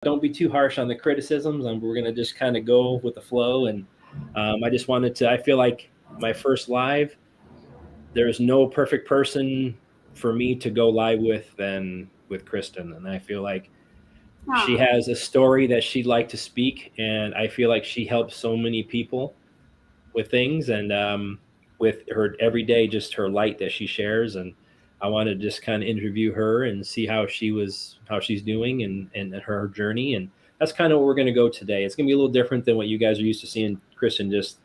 don't be too harsh on the criticisms. We're going to just kind of go with the flow. And I just wanted to, I feel like my first live, there's no perfect person for me to go live with than with Kristen. And I feel like she Aw. has a story that she'd like to speak. And I feel like she helps so many people with things. And with her every day, just her light that she shares. And I wanted to just kind of interview her and see how she's doing and her journey. And that's kind of where we're going to go today. It's going to be a little different than what you guys are used to seeing Kristen just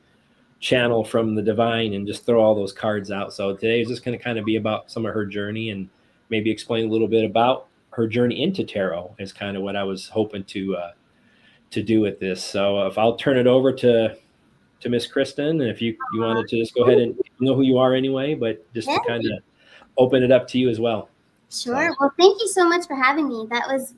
channel from the divine and just throw all those cards out. So today is just going to kind of be about some of her journey and maybe explain a little bit about her journey into tarot is kind of what I was hoping to do with this. So if I'll turn it over to Miss Kristen, and if you wanted to just go ahead and you know who you are anyway, but just Yeah, to kind of open it up to you as well. So sure. Well, thank you so much for having me.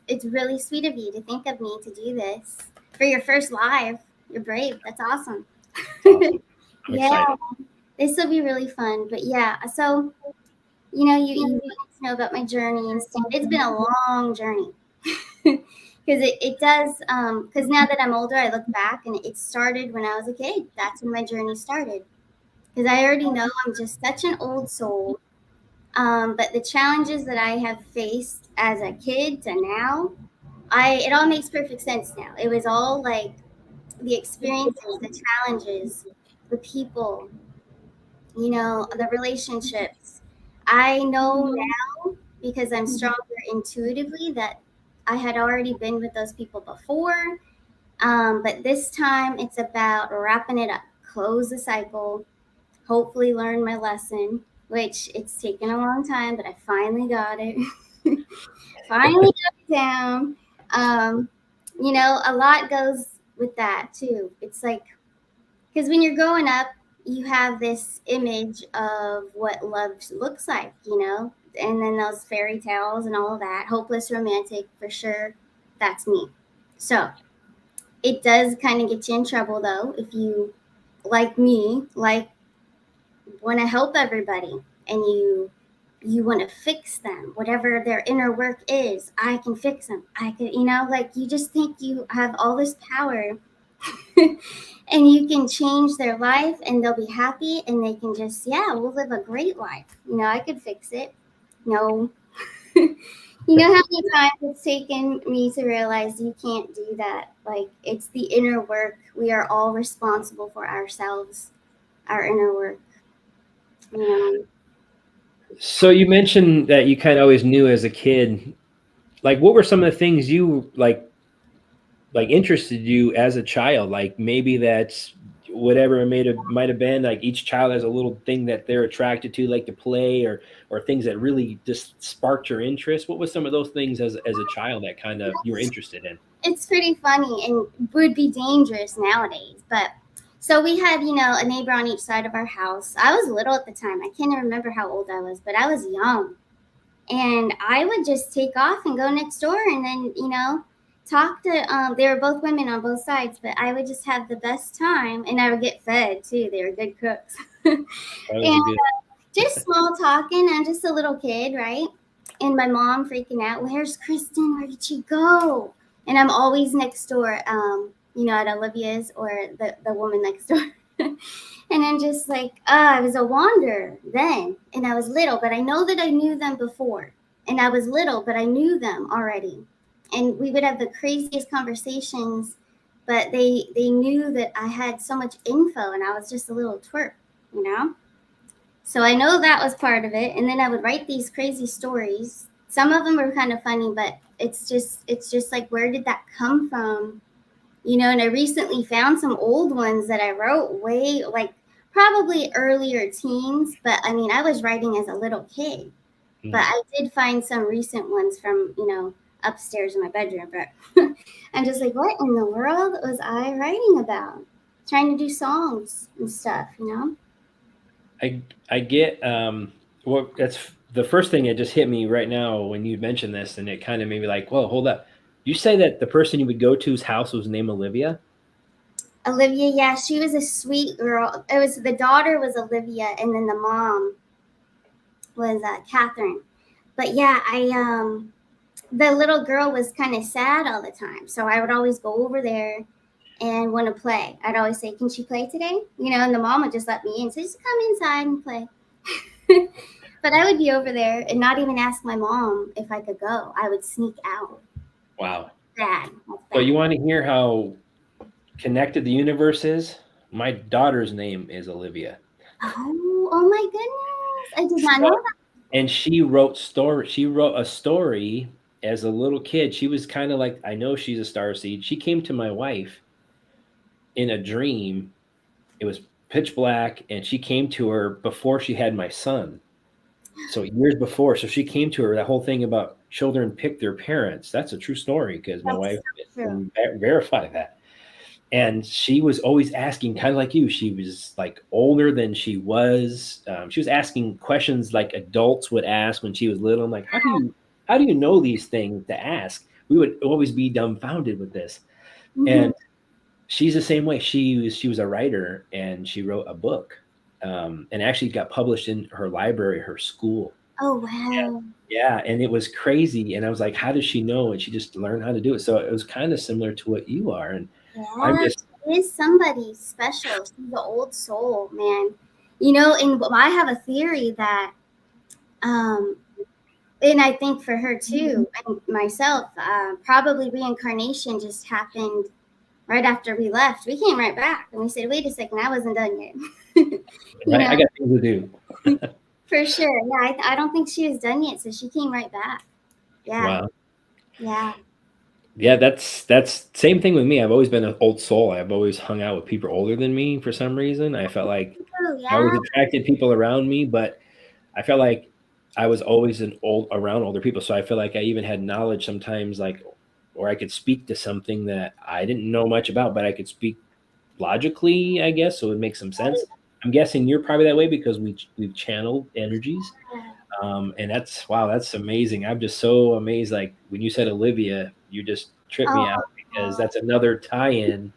It's really sweet of you to think of me to do this for your first live. You're brave. That's awesome. it's awesome. I'm Yeah, excited. this will be really fun. But yeah, so you wanted to know about my journey and stuff. It's been a long journey. Because it does, because now that I'm older, I look back and it started when I was a kid. That's when my journey started. Because I already know I'm just such an old soul. But the challenges that I have faced as a kid to now, it all makes perfect sense now. It was all like the experiences, the challenges, the people, the relationships. I know now because I'm stronger intuitively that I had already been with those people before. But this time it's about wrapping it up, close the cycle, hopefully learn my lesson, which it's taken a long time, but I finally got it. Finally got it down. Um, a lot goes with that too. It's like, because when you're growing up, you have this image of what love looks like, and then those fairy tales and all of that, hopeless romantic for sure. That's me. So it does kind of get you in trouble though if you, like me, like want to help everybody and you want to fix them, whatever their inner work is. I can fix them. I can, like you just think you have all this power and you can change their life and they'll be happy and they can just, yeah, we'll live a great life. I could fix it. No. How many times it's taken me to realize you can't do that? Like, it's the inner work. We are all responsible for ourselves, our inner work. You know, So you mentioned that you kind of always knew as a kid. Like, what were some of the things you like interested you as a child? Like maybe that's whatever it might have been. Like each child has a little thing that they're attracted to, like to play, or things that really just sparked your interest. What was some of those things as a child that kind of you were interested in? it's pretty funny and would be dangerous nowadays. But so we had, a neighbor on each side of our house. I was little at the time. I can't remember how old I was, but I was young. And I would just take off and go next door and then, talk to, they were both women on both sides, but I would just have the best time and I would get fed too. They were good cooks. That was a And good. just small talking. I'm just a little kid, right? And my mom freaking out. Where's Kristen? Where did she go? And I'm always next door, at Olivia's or the woman next door. And I'm just like, I was a wanderer then, and I was little, but I know that I knew them before. And I was little, but I knew them already. And we would have the craziest conversations, but they knew that I had so much info, and I was just a little twerp, you know. So I know that was part of it. And then I would write these crazy stories. Some of them were kind of funny, but it's just like, where did that come from? And I recently found some old ones that I wrote way, like, probably earlier teens, but I mean, I was writing as a little kid. But Mm. I did find some recent ones from, upstairs in my bedroom. But I'm just like, what in the world was I writing about? Trying to do songs and stuff. I get what that's the first thing that just hit me right now when you mentioned this, and it kind of made me like, whoa, hold up. You say that the person you would go to's house was named Olivia? Olivia, yeah, she was a sweet girl. It was the daughter was Olivia, and then the mom was Catherine. But yeah, the little girl was kind of sad all the time. So I would always go over there and want to play. I'd always say, "Can she play today?" And the mom would just let me in. So just come inside and play. But I would be over there and not even ask my mom if I could go. I would sneak out. Wow. Bad. That's So bad. you want to hear how connected the universe is? My daughter's name is Olivia. Oh my goodness. I did not know So, that. and she wrote story. She wrote a story as a little kid. She was kind of like, I know she's a star seed. She came to my wife in a dream. It was pitch black, and she came to her before she had my son. So years before, so she came to her. That whole thing about children pick their parents. That's a true story because my That's wife so true. can verify that. And she was always asking, kind of like you. She was like older than she was. She was asking questions like adults would ask when she was little. I'm like, how do you know these things to ask? We would always be dumbfounded with this. Hmm. And she's the same way. She was a writer, and she wrote a book, and actually got published in her library, her school. Oh, wow. Yeah, and it was crazy. And I was like, how does she know? And she just learned how to do it. So it was kind of similar to what you are. And I'm Yeah, just she is somebody special. She's the old soul, man. And I have a theory that, um, and I think for her too, and myself, probably reincarnation just happened right after we left. We came right back and we said, wait a second, I wasn't done yet. you right. I know, got things to do. for sure. Yeah, I don't think she was done yet. So she came right back. Yeah, Wow. yeah. Yeah, that's same thing with me. I've always been an old soul. I've always hung out with people older than me for some reason. I felt like Oh, I yeah. always attracted people around me, but I felt like I was always an old around older people. So I feel like I even had knowledge sometimes, like, or I could speak to something that I didn't know much about, but I could speak logically, I guess, so it makes some sense. I'm guessing you're probably that way because we've channeled energies. And that's wow, that's amazing. I'm just so amazed. Like when you said Olivia, you just tripped me out because Oh, that's another tie-in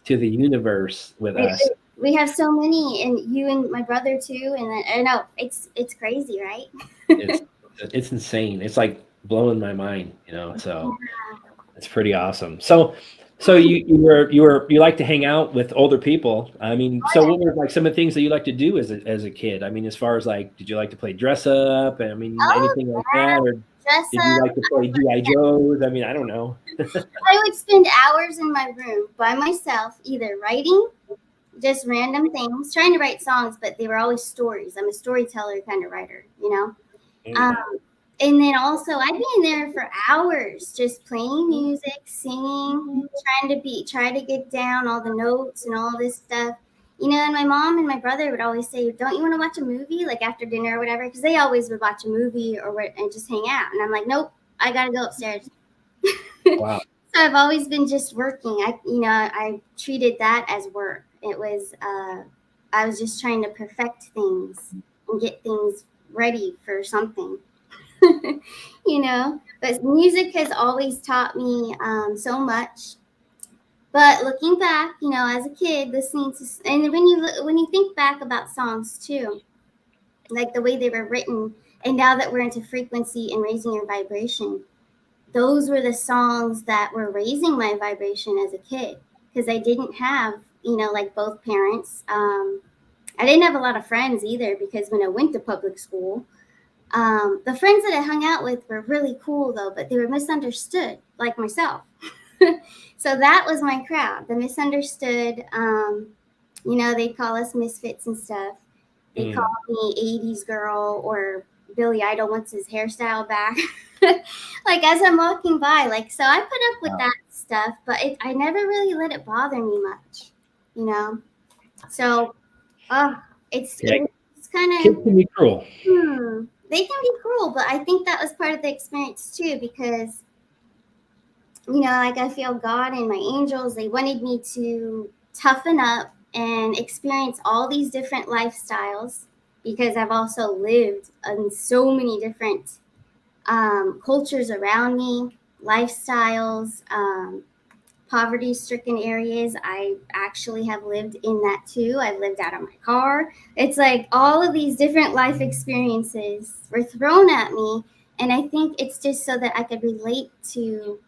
to the universe with it, us. we have so many, and you and my brother too. And then, I know it's crazy, right? It's it's insane. It's like blowing my mind. So it's pretty awesome. So you like to hang out with older people. I mean, so what were like some of the things that you like to do as a kid? I mean, as far as like, did you like to play dress up? I mean, Oh, anything like that, or dress did you up. like to play GI Joes? I mean, I don't know. I would spend hours in my room by myself, either writing just random things, trying to write songs, but they were always stories. I'm a storyteller kind of writer. Mm, Um, and then also, I'd be in there for hours just playing music, singing, try to get down all the notes and all this stuff. And my mom and my brother would always say, "Don't you want to watch a movie like after dinner or whatever?" Because they always would watch a movie and just hang out. And I'm like, "Nope, I gotta go upstairs." wow. So I've always been just working. I treated that as work. I was just trying to perfect things and get things ready for something. But music has always taught me so much. But looking back, as a kid, listening to, and when you think back about songs too, like the way they were written, and now that we're into frequency and raising your vibration, those were the songs that were raising my vibration as a kid because I didn't have, like both parents. I didn't have a lot of friends either because when I went to public school, the friends that I hung out with were really cool though, but they were misunderstood, like myself. So that was my crowd, the misunderstood. They'd call us misfits and stuff. They called Mm, me 80s girl, or Billy Idol wants his hairstyle back. Like as I'm walking by, like, so I put up with wow. that stuff, but I never really let it bother me much, you know. So, uh, Yeah, it's kind kids of can be cruel. they can be cruel, but I think that was part of the experience too, because like I feel God and my angels, they wanted me to toughen up and experience all these different lifestyles because I've also lived in so many different cultures around me, lifestyles, poverty stricken areas. I actually have lived in that too. I've lived out of my car. It's like all of these different life experiences were thrown at me, And I think it's just so that I could relate to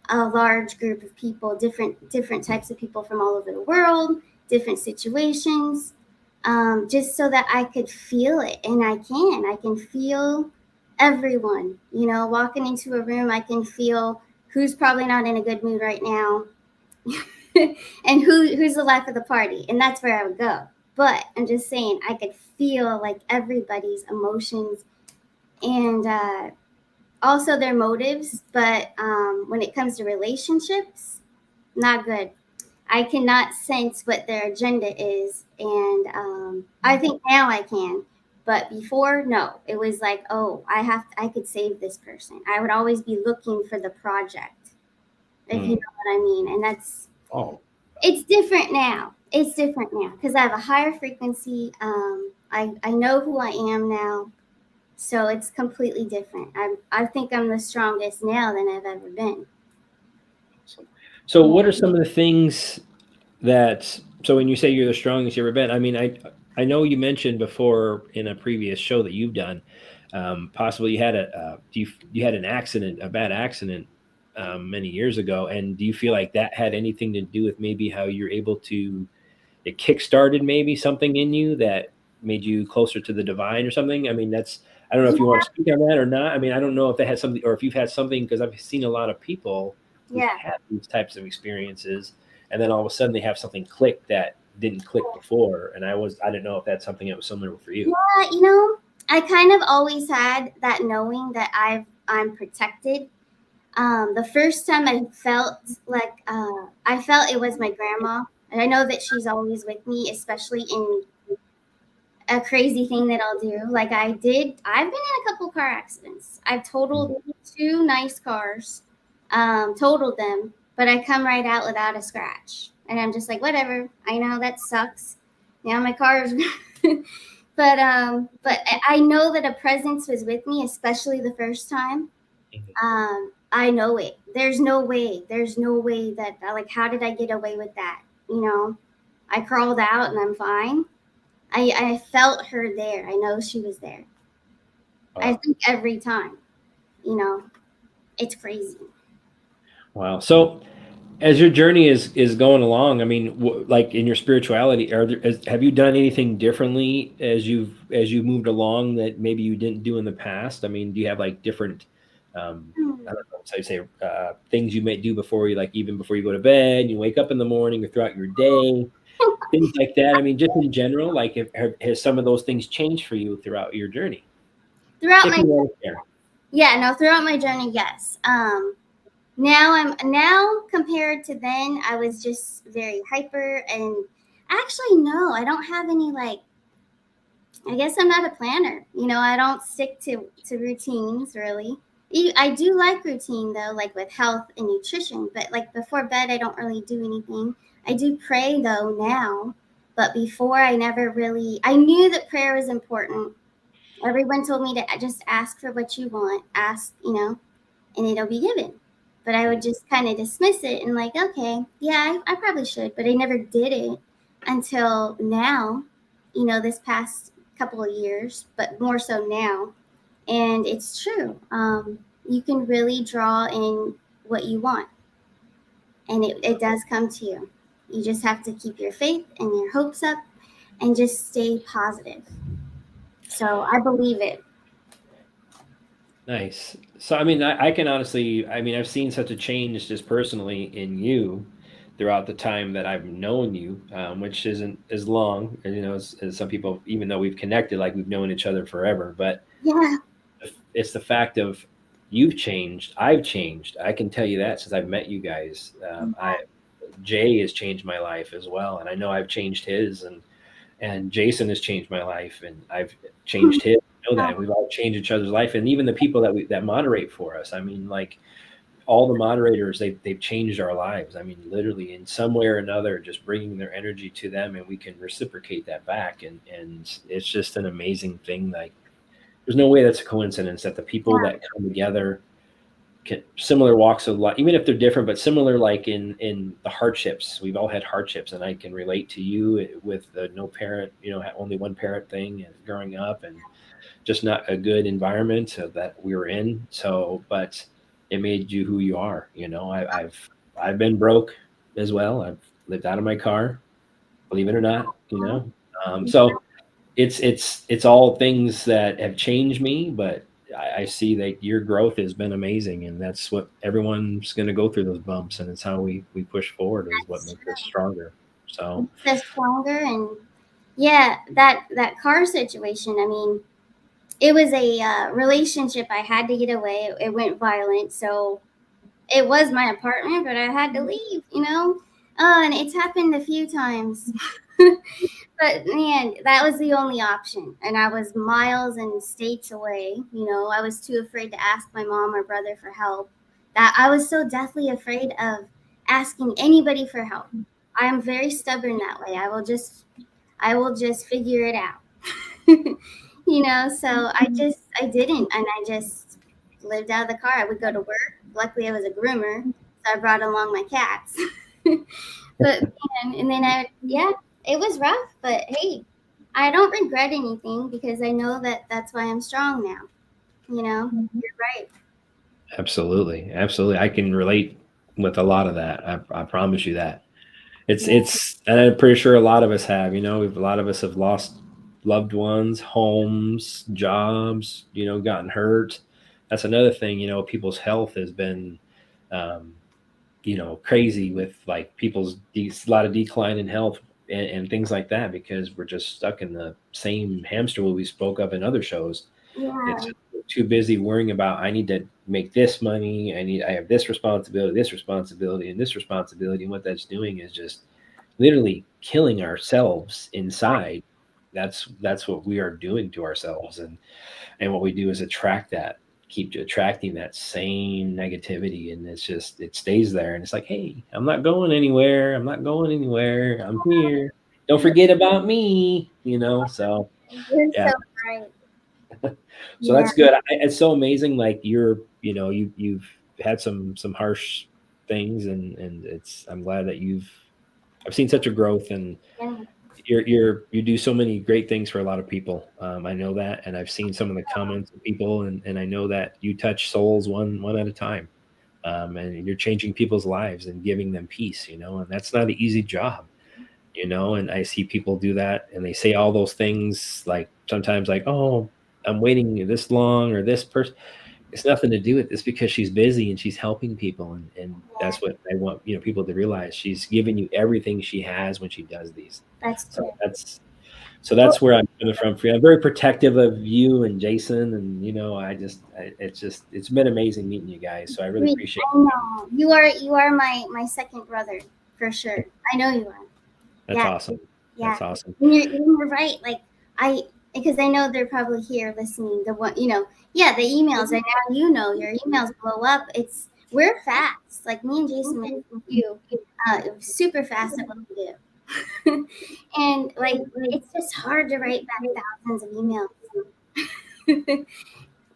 a large group of people, different types of people from all over the world, different situations, just so that I could feel it. And I can feel everyone. You know, walking into a room, I can feel who's probably not in a good mood right now, and who's the life of the party, and that's where I would go. But I'm just saying, I could feel like everybody's emotions and also their motives. But when it comes to relationships, not good. I cannot sense what their agenda is, and I think now I can. But before, no, it was like, oh, I could save this person. I would always be looking for the project, if you know what I mean. And Oh, it's different now. It's different now because I have a higher frequency. I know who I am now, so it's completely different. I think I'm the strongest now than I've ever been. so what are some of the things that, so when you say you're the strongest you've ever been, I mean, I know you mentioned before in a previous show that you've done, possibly you had you had an accident, a bad accident, many years ago, and do you feel like that had anything to do with maybe how you're able to, it kick-started maybe something in you that made you closer to the divine or something? I mean, that's, I don't know if you want to speak on that or not. I mean, I don't know if that had something, or if you've had something, because I've seen a lot of people who've Yeah. had these types of experiences, and then all of a sudden they have something click that didn't click before, and I didn't know if that's something that was similar for you. Yeah, you know, I kind of always had that knowing that I'm protected. The first time I felt like I felt it was my grandma, and I know that she's always with me, especially in a crazy thing that I'll do. Like I've been in a couple car accidents. I've totaled two nice cars, totaled them, but I come right out without a scratch. And I'm just like, whatever. I know that sucks. Now my car is but I know that a presence was with me, especially the first time. I know it. There's no way. There's no way that, like, how did I get away with that? You know, I crawled out and I'm fine. I felt her there. I know she was there. I Wow. think every time, you know, it's crazy. Wow. So as your journey is going along, I mean, like in your spirituality, have you done anything differently as you moved along that maybe you didn't do in the past? I mean, do you have like different, I don't know, so you say, things you might do before you, like even before you go to bed, you wake up in the morning or throughout your day, things like that. I mean, just in general, like has some of those things changed for you throughout your journey? Throughout If my you want to share. Yeah, no, throughout my journey, yes. Now compared to then, I was just very hyper, and actually no, I don't have any, like, I guess I'm not a planner. You know, I don't stick to routines really. I do like routine though, like with health and nutrition, but like before bed, I don't really do anything. I do pray though now, but before I never really. I knew that prayer was important. Everyone told me to just ask for what you want, ask, you know, and it'll be given. But I would just kind of dismiss it and like, okay, yeah, I probably should, but I never did it until now, you know, this past couple of years, but more so now. And it's true. You can really draw in what you want, and it does come to you. You just have to keep your faith and your hopes up and just stay positive. So I believe it. Nice. So, I mean, I can honestly, I mean, I've seen such a change just personally in you throughout the time that I've known you, which isn't as long, you know, as some people, even though we've connected, like we've known each other forever. But Yeah. it's the fact of you've changed, I've changed. I can tell you that since I've met you guys. Jay has changed my life as well, and I know I've changed his, and Jason has changed my life, and I've changed his. I know that we've all changed each other's life, and even the people that moderate for us. I mean, like all the moderators, they've changed our lives. I mean, literally in some way or another, just bringing their energy to them, and we can reciprocate that back, and it's just an amazing thing. Like, there's no way that's a coincidence that the people Yeah. that come together, similar walks of life, even if they're different, but similar, like in the hardships. We've all had hardships, and I can relate to you with the no parent, you know, only one parent thing and growing up, and just not a good environment that we were in. So, but it made you who you are. I've been broke as well. I've lived out of my car, believe it or not. So it's all things that have changed me, but I see that your growth has been amazing, and that's what everyone's going to go through, those bumps, and it's how we push forward is what That's makes us true. stronger. So Makes us stronger, and yeah, that car situation. I mean, it was a relationship I had to get away. It went violent, so it was my apartment, but I had to leave. And it's happened a few times. But man, that was the only option, and I was miles and states away. I was too afraid to ask my mom or brother for help. That I was so deathly afraid of asking anybody for help. I am very stubborn that way. I will just figure it out. So I didn't, and I just lived out of the car. I would go to work. Luckily, I was a groomer, so I brought along my cats. But man, and then yeah, it was rough, but hey, I don't regret anything because I know that that's why I'm strong now. You're right. absolutely, absolutely, I can relate with a lot of that. I promise you that. It's Yeah, it's and I'm pretty sure a lot of us have. A lot of us have lost loved ones, homes, jobs. Gotten hurt. That's another thing. People's health has been, um, crazy with like people's a lot of decline in health and things like that because we're just stuck in the same hamster wheel we spoke of in other shows. It's yeah, too busy worrying about I need to make this money. I have this responsibility, and this responsibility. And what that's doing is just literally killing ourselves inside. That's what we are doing to ourselves, and what we do is attract that, keep attracting that same negativity, and it stays there, and it's like, hey, I'm not going anywhere. I'm not going anywhere. I'm here. Don't you're, forget about me. So you're yeah, so right. so Yeah, that's good. It's so amazing. Like you've had some harsh things, and I'm glad that I've seen such a growth, and yeah, you do so many great things for a lot of people. I know that, and I've seen some of the comments of people, and I know that you touch souls one at a time, and you're changing people's lives and giving them peace. And that's not an easy job. And I see people do that, and they say all those things like sometimes like, oh, I'm waiting this long, or this person. It's nothing to do with this because she's busy and she's helping people, and yeah. that's what I want people to realize. She's giving you everything she has when she does these. That's So true. Well, that's where I'm coming from for you. I'm very protective of you and Jason, and it's been amazing meeting you guys. So I really appreciate I know you are my second brother for sure. I know you are. it. That's Yeah, awesome. yeah. That's awesome. And you're right. Like I, because I know they're probably here listening. The one, yeah, the emails. And now your emails blow up. We're fast. Like me and Jason, you, super fast at what we do. And like it's just hard to write back thousands of emails.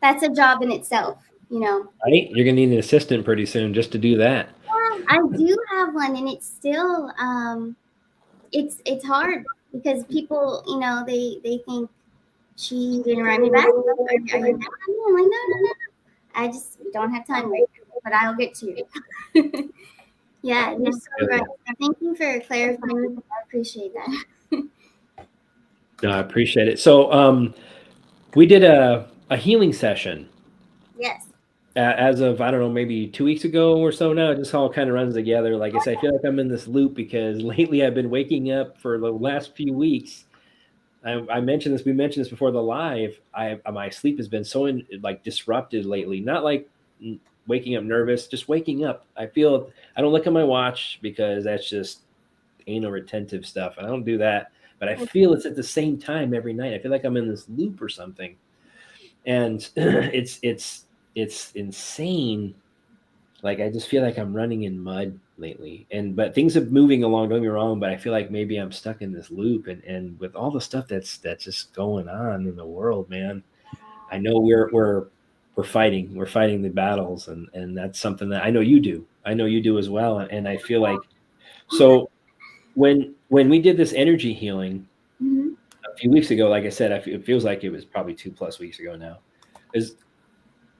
That's a job in itself. Right? You're gonna need an assistant pretty soon just to do that. I do have one, and it's still it's hard because people, they think she didn't write me back. Are you mad at me? I'm like, no, no, no. I just don't have time right now, but I'll get to you. Yeah, you're so right. Thank you for clarifying. I appreciate that. No, I appreciate it. So we did a healing session Yes. as of I don't know, maybe 2 weeks ago or so now. It just all kind of runs together. Like I said, I feel like I'm in this loop because lately I've been waking up for the last few weeks. I mentioned this. We mentioned this before the live. My sleep has been so like disrupted lately. Not like waking up nervous, just waking up. I don't look at my watch because that's just anal retentive stuff. I don't do that, but I feel it's at the same time every night. I feel like I'm in this loop or something, and it's insane. Like I just feel like I'm running in mud lately, but things are moving along. Don't get me wrong, but I feel like maybe I'm stuck in this loop, and with all the stuff that's just going on in the world, man. I know we're fighting. We're fighting the battles, and that's something that I know you do. I know you do as well, and I feel like so when we did this energy healing Hmm. few weeks ago, like I said, it feels like it was probably 2+ weeks ago now. Is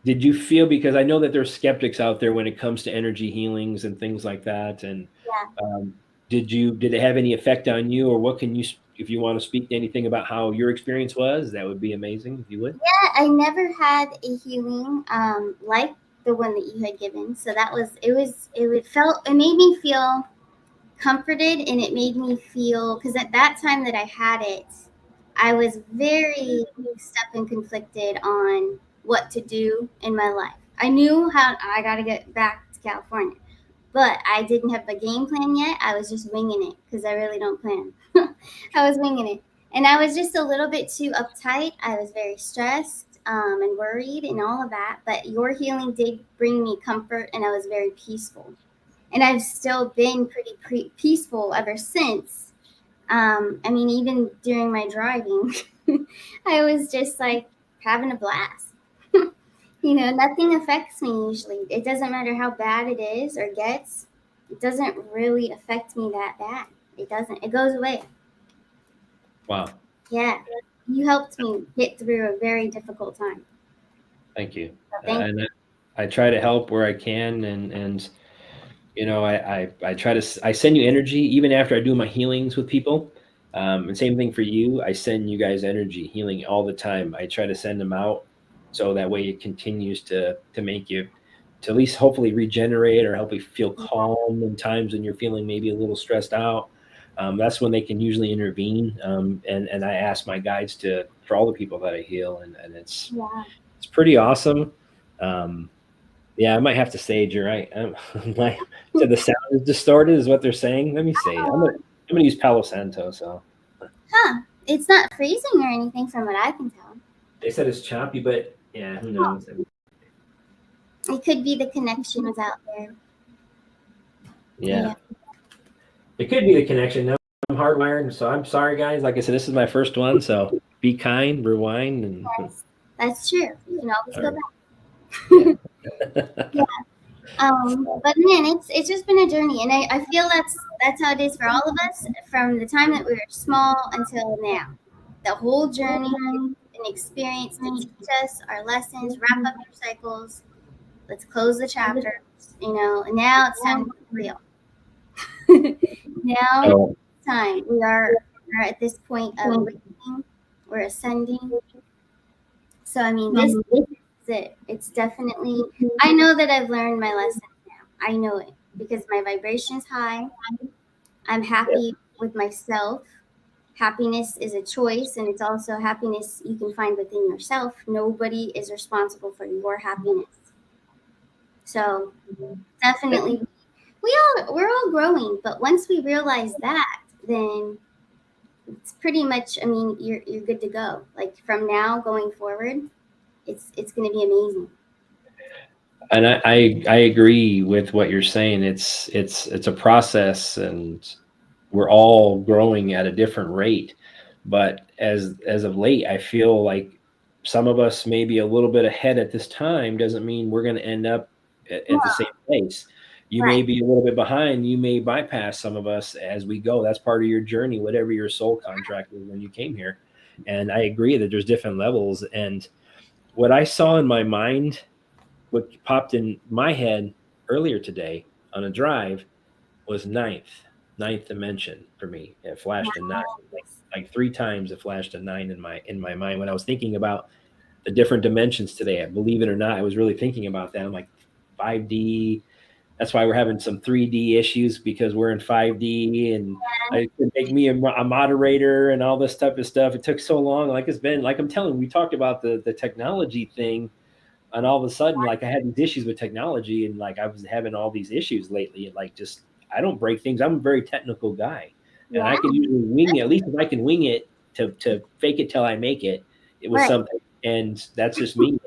Did you feel, because I know that there's skeptics out there when it comes to energy healings and things like that, and Yeah. um, did it have any effect on you, or what can you, if you want to speak to anything about how your experience was, that would be amazing if you would. Yeah, I never had a healing like the one that you had given. So that was it made me feel comforted, and it made me feel, because at that time that I had it, I was very mixed up and conflicted on what to do in my life. I knew how I got to get back to California, but I didn't have a game plan yet. I was just winging it because I really don't plan. I was winging it. And I was just a little bit too uptight. I was very stressed and worried and all of that. But your healing did bring me comfort, and I was very peaceful. And I've still been pretty peaceful ever since. I mean, even during my driving, I was just like having a blast. Nothing affects me usually. It doesn't matter how bad it is or gets. It doesn't really affect me that bad. It doesn't. It goes away. Wow, Yeah. You helped me get through a very difficult time. thank you. So thank And I try to help where I can, and I try to I send you energy even after I do my healings with people. And same thing for you. I send you guys energy healing all the time. I try to send them out so that way it continues to make you, to at least hopefully regenerate or help you feel you. calm in times when you're feeling maybe a little stressed out. That's when they can usually intervene. And I ask my guides to, for all the people that I heal, and Yeah. it's pretty awesome. Um, yeah, I might have to sage. You're right. My so the sound is distorted, is what they're saying. Let me see. I'm gonna use Palo Santo. So Huh. It's not freezing or anything from what I can tell. they said it's choppy, but yeah, who Oh, knows? it could be the connections out there. Yeah, Yeah. it could be the connection. No, I'm hardwired, so I'm sorry, guys. Like I said, this is my first one, so be kind, rewind, and That's true. You can always go or, back. yeah. Yeah. But man, it's just been a journey, and I feel that's how it is for all of us from the time that we were small until now. The whole journey is an experience to teach us our lessons, wrap up your cycles. Let's close the chapters, and now it's time to be real. Now Oh, it's time. We're at this point of awakening, we're ascending. So I mean, this is it. It's definitely. I know that I've learned my lesson now. I know it because my vibration's high. I'm yeah. happy with myself. Happiness is a choice, and it's also happiness you can find within yourself. Nobody is responsible for your happiness. So definitely, we're all growing, but once we realize that, then it's pretty much. I mean, you're good to go. Like from now going forward, it's going to be amazing. And I agree with what you're saying. It's a process, and we're all growing at a different rate. But as of late, I feel like some of us may be a little bit ahead at this time. Doesn't mean we're going to end up at the same place. You may Right, be a little bit behind. You may bypass some of us as we go. That's part of your journey, whatever your soul contract was when you came here. And I agree that there's different levels. And what I saw in my mind, what popped in my head earlier today on a drive, was ninth dimension for me. It flashed a nine, like 3 times. It flashed a nine in my mind when I was thinking about the different dimensions today. Believe it or not, I was really thinking about that. I'm like 5D. That's why we're having some 3D issues, because we're in 5D, and I could make me a moderator and all this type of stuff. It took so long. Like it's been, like I'm telling you, we talked about the technology thing, and all of a sudden, like I had these issues with technology, and like I was having all these issues lately, and like just I don't break things. I'm a very technical guy, and yeah, I can usually wing it. At least if I can wing it to fake it till I make it, it was right. something. And that's just me.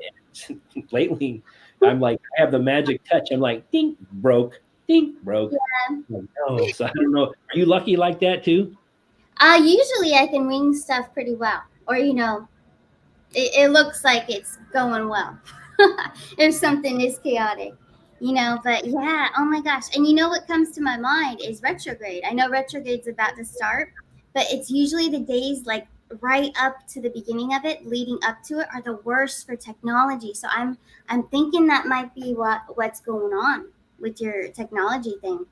Lately, I'm like I have the magic touch. I'm like ding broke. Yeah. I'm like, no, so I don't know. Are you lucky like that too? Usually I can wing stuff pretty well, or it looks like it's going well. If something is chaotic, But yeah, oh my gosh! And what comes to my mind is retrograde. I know retrograde's about to start, but it's usually the days like right up to the beginning of it, leading up to it, are the worst for technology. So I'm thinking that might be what's going on with your technology thing.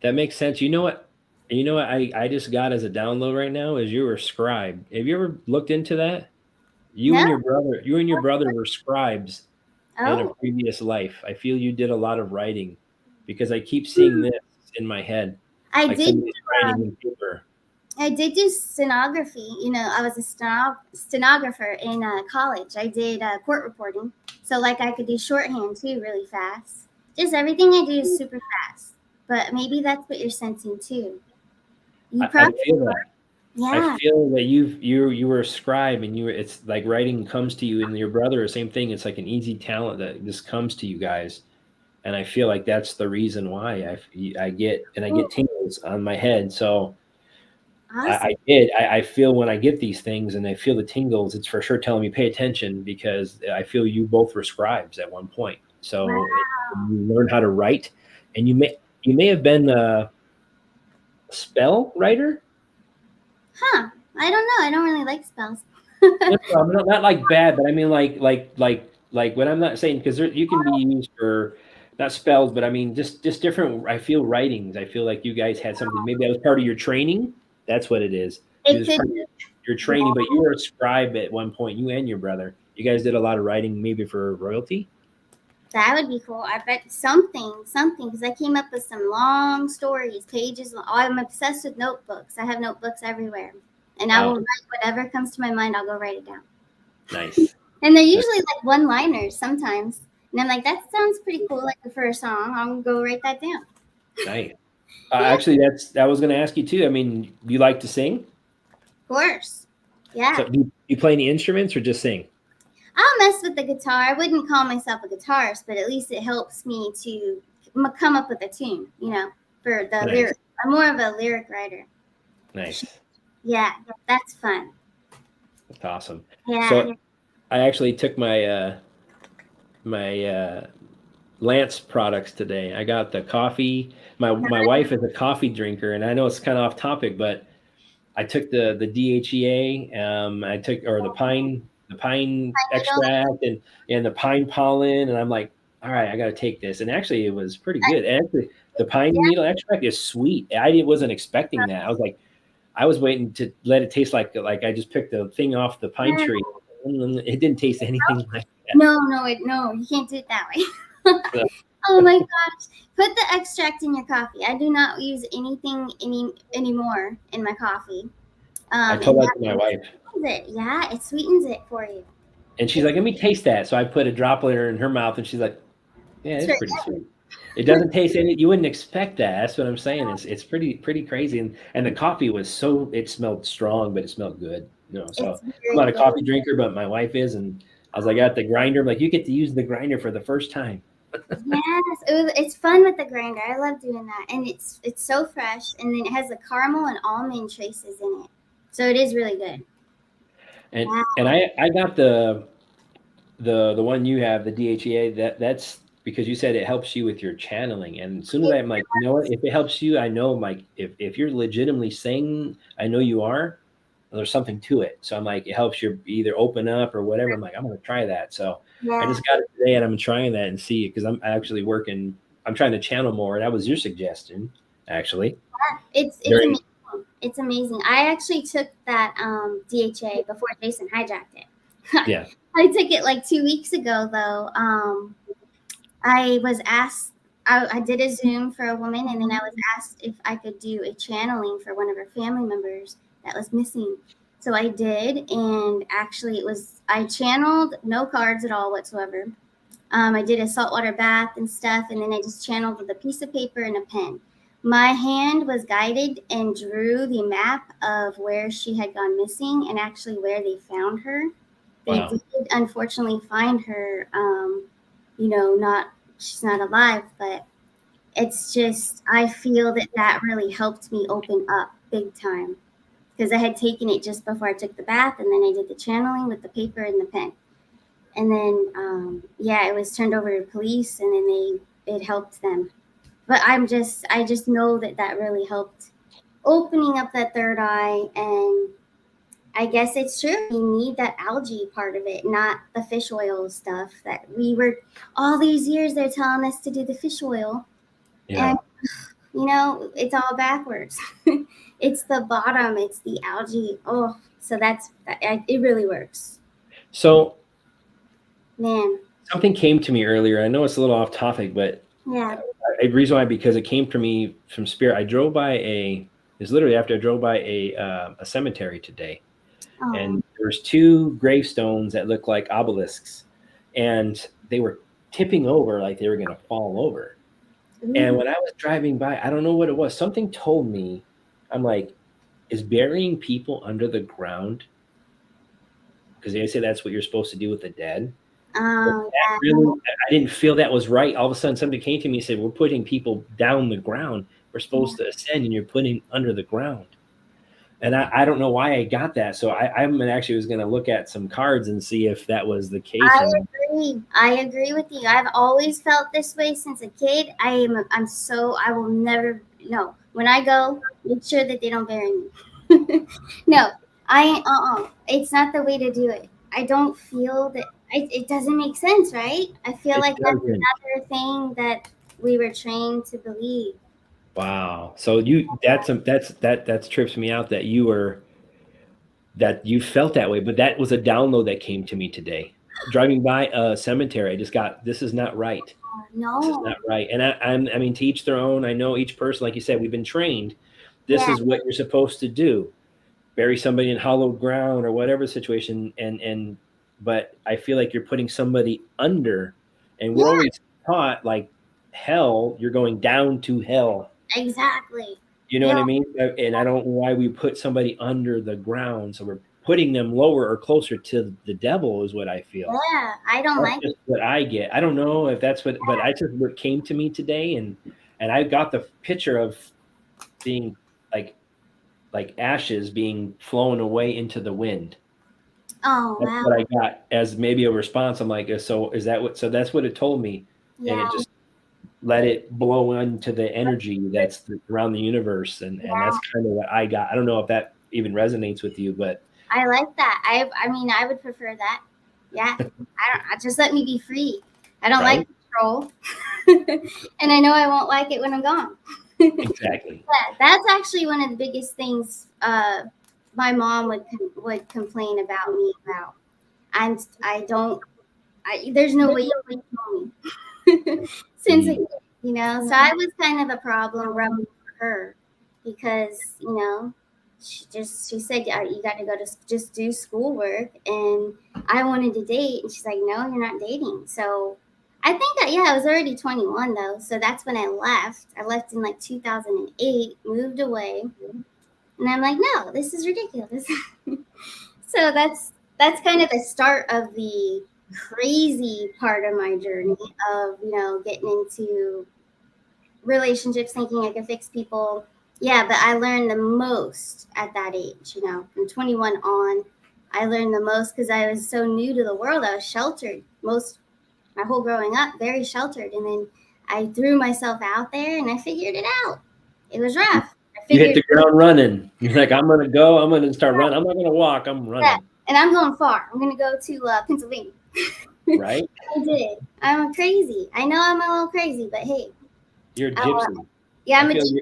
That makes sense. You know what? You know what I just got as a download right now is you were scribe. Have you ever looked into that? No. You and your brother were scribes in a Oh, previous life. I feel you did a lot of writing because I keep seeing this in my head, I like did. somebody's writing in paper. I did do stenography. I was a stenographer in college. I did court reporting, so like I could do shorthand too, really fast. Just everything I do is super fast. But maybe that's what you're sensing too. You I probably, feel that. I yeah. feel that you were a scribe and you were, it's like writing comes to you and your brother, same thing. It's like an easy talent that just comes to you guys. And I feel like that's the reason why I Cool. get tingles on my head. So Awesome. I feel when I get these things and I feel the tingles, it's for sure telling me pay attention because I feel you both were scribes at one point. So Wow. you learn how to write, and you may have been a spell writer. Huh. I don't know. I don't really like spells. No, no, not like bad, but I mean like when I'm not saying because you can be used for not spells, but I mean just different. I feel writings. I feel like you guys had something. Maybe that was part of your training. That's what it is. It It was could part of be. your Yeah, training, but you were a scribe at one point. You and your brother. You guys did a lot of writing, maybe for royalty. that would be cool. I bet something, because I came up with some long stories, pages long. I'm obsessed with notebooks. I have notebooks everywhere, and I will Wow, write whatever comes to my mind. I'll go write it down, nice. and they're That's usually like one-liners sometimes. And I'm like, that sounds pretty cool, like for a song. I'm gonna go write that down. nice. Yeah, Actually, that's I was going to ask you too. I mean, you like to sing? of course. Yeah, So do you play any instruments or just sing? I'll mess with the guitar. I wouldn't call myself a guitarist, but at least it helps me to come up with a tune. For the Nice, lyric. I'm more of a lyric writer. nice. Yeah, that's fun. That's awesome. Yeah. So I actually took my Lance products today. I got the coffee. My wife is a coffee drinker, and I know it's kind of off topic, but I took the DHEA. I took or the pine Needle. extract and the pine pollen, and I'm like, all right, I got to take this. And actually, it was pretty good. And actually, the pine Yeah, needle extract is sweet. Wasn't expecting that. I was like, I was waiting to let it taste like I just picked the thing off the pine yeah. tree. It didn't taste anything like No, you can't do it that way. that. Oh my gosh. Put the extract in your coffee. I do not use anything anymore in my coffee. I And told that that to my wife, sweetens it. Yeah, it sweetens it for you. and she's It's, like, "Let me taste that." So I put a droplet in her mouth, and she's like, "Yeah, it's it's very pretty sweet." It doesn't taste any. You wouldn't expect that. That's what I'm saying. It's pretty crazy, and the coffee was so it smelled strong, but it smelled good. So it's I'm very not a good. coffee drinker, but my wife is, and I was like, I got the grinder. I'm like, you get to use the grinder for the first time. Yes, it's fun with the grinder. I love doing that, and it's so fresh, and then it has the caramel and almond traces in it, so it is really good. And I got the one you have, the DHEA, that's because you said it helps you with your channeling. And as soon as It, I'm like, you know what, if it helps you, I know like if you're legitimately saying I know you are, there's something to it. So I'm like, it helps you either open up or whatever. I'm like, I'm gonna try that. So I yeah, just got it today and I'm trying that and see it because I'm actually working, I'm trying to channel more. That was your suggestion, actually. it's During amazing. It's amazing. I actually took that DHA before Jason hijacked it. yeah. I took it like 2 weeks ago, though. I was asked. I did a Zoom for a woman, and then I was asked if I could do a channeling for one of her family members that was missing. So I did, and actually, I channeled no cards at all whatsoever. I did a saltwater bath and stuff, and then I just channeled with a piece of paper and a pen. My hand was guided and drew the map of where she had gone missing and actually where they found her. They Wow. did unfortunately find her. Not she's not alive, but it's just I feel that really helped me open up big time because I had taken it just before I took the bath, and then I did the channeling with the paper and the pen, and then yeah, it was turned over to police, and then it helped them. But I just know that really helped opening up that third eye, and I guess it's true. You need that algae part of it, not the fish oil stuff that we were all these years they're telling us to do the fish oil. Yeah. And it's all backwards. It's the bottom, it's the algae. Oh, so it really works. So Man, something came to me earlier. I know it's a little off topic, but yeah. the reason why, because it came to me from spirit. I drove by it's literally after I drove by a cemetery today, Oh, and there was two gravestones that looked like obelisks, and they were tipping over like they were going to fall over. And ooh. when I was driving by, I don't know what it was. Something told me, I'm like, is burying people under the ground, because they say that's what you're supposed to do with the dead. But Oh, that really, I didn't feel that was right. All of a sudden, somebody came to me and said, "We're putting people down the ground. We're supposed to ascend, and you're putting under the ground." And I don't know why I got that. So I'm actually was going to look at some cards and see if that was the case or not. I agree with you. I've always felt this way since a kid. I will never, no. When I go, make sure that they don't bury me. No, it's not the way to do it. I don't feel that it doesn't make sense, right? I feel It like that's doesn't. another thing that we were trained to believe. Wow. So that trips me out that you felt that way, but that was a download that came to me today. Driving by a cemetery, I just got, this is not right. This is No, not right. And I mean, to each their own. I know each person, like you said, we've been trained. This yeah, is what you're supposed to do. Bury somebody in hallowed ground or whatever situation. And but I feel like you're putting somebody under, and we're yeah, always taught like hell, you're going down to hell. exactly. You know Yeah, what I mean? And I don't know why we put somebody under the ground. So we're putting them lower or closer to the devil, is what I feel. yeah. I don't That's like just what I get. I don't know if that's but I just what came to me today, and I got the picture of being like ashes being flown away into the wind. Oh, That's wow. what I got as maybe a response. I'm like, so is that what? So that's what it told me, and it Yeah, just let it blow into the energy that's around the universe, and yeah. that's kind of what I got. I don't know if that even resonates with you, but I like that. I mean, I would prefer that. Yeah. Just let me be free. I don't like right, control. And I know I won't like it when I'm gone. exactly. Yeah, that's actually one of the biggest things my mom would complain about me about. I don't there's no way you can control me. Since a Mm. kid, so I was kind of a problem rebel for her because she said, yeah, you got to go to just do schoolwork, and I wanted to date, and she's like, no, you're not dating. So I think that, yeah, I was already 21 though, so that's when I left in like 2008, moved away, and I'm like, no, this is ridiculous. So that's kind of the start of the crazy part of my journey of getting into relationships, thinking I could fix people. Yeah, but I learned the most at that age. From 21 on, I learned the most because I was so new to the world. I was sheltered my whole growing up, very sheltered, and then I threw myself out there and I figured it out. It was rough. I You hit figured the ground running. You're like, I'm gonna go. I'm gonna start running. I'm not gonna walk. I'm that, running. and I'm going far. I'm gonna go to Pennsylvania. Right? I did. I'm crazy. I know I'm a little crazy, but hey, You're a uh, gypsy. yeah, I I'm a feel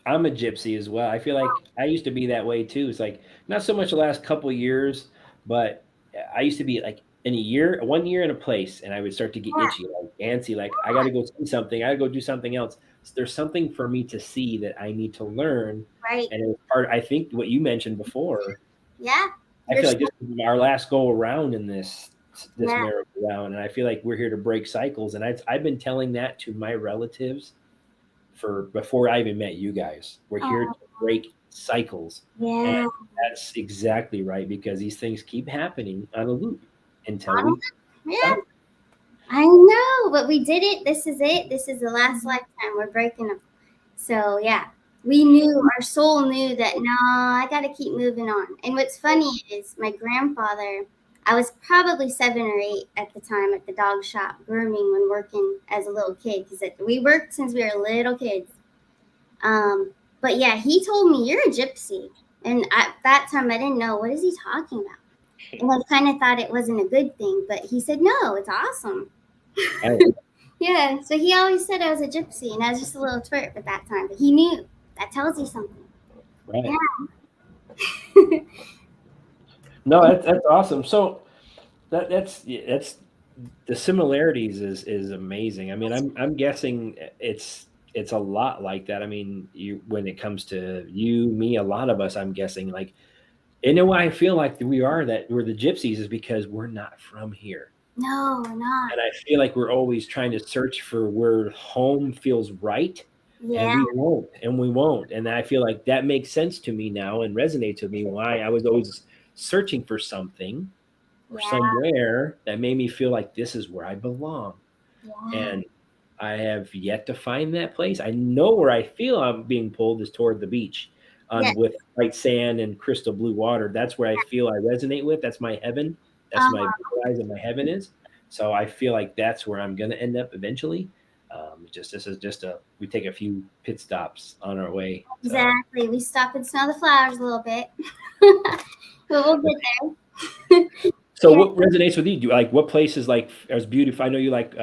I'm a gypsy as well. I feel like I used to be that way too. It's like not so much the last couple of years, but I used to be like in a year, 1 year in a place, and I would start to get itchy, like antsy, like I got to go see something. I got to go do something else. So there's something for me to see that I need to learn, right. and it was part. I think what you mentioned before. Yeah, I you're feel like this is our last go around in this yeah. merry-go-round, and I feel like we're here to break cycles. And I've been telling that to my relatives for before I even met you guys. We're here to Oh, break cycles. And yeah. that's exactly right, because these things keep happening on a loop until we Yeah, stop. I know, but we did it. This is it. This is the last lifetime. We're breaking them. So yeah, we knew, our soul knew that no, I got to keep moving on. And what's funny is my grandfather. I was probably 7 or 8 at the time at the dog shop grooming when working as a little kid because we worked since we were little kids. Um, but yeah, he told me, you're a gypsy. And at that time, I didn't know what is he talking about. And I kind of thought it wasn't a good thing, but he said, no, it's awesome. Right. Yeah, so he always said I was a gypsy, and I was just a little twerp at that time, but he knew. That tells you something. Right. Yeah. No, that's awesome. So that's the similarities is amazing. I mean, I'm guessing it's a lot like that. I mean, you when it comes to you, me, a lot of us, I'm guessing like, and then why I feel like we're the gypsies is because we're not from here. No, we're not. And I feel like we're always trying to search for where home feels right, and Yeah, we won't. And I feel like that makes sense to me now and resonates with me why I was always searching for something or yeah, somewhere that made me feel like this is where I belong. yeah, And I have yet to find that place. I know where I feel I'm being pulled is toward the beach yeah. on with white sand and crystal blue water. That's where I feel I resonate with. That's my heaven. That's my Uh-huh. horizon. My heaven is. So I feel like that's where I'm gonna end up eventually. Just this is just a we take a few pit stops on our way. So Exactly. We stop and smell the flowers a little bit, but we'll get there. so Yeah. what resonates with you? Do you like what places like as beautiful? I know you like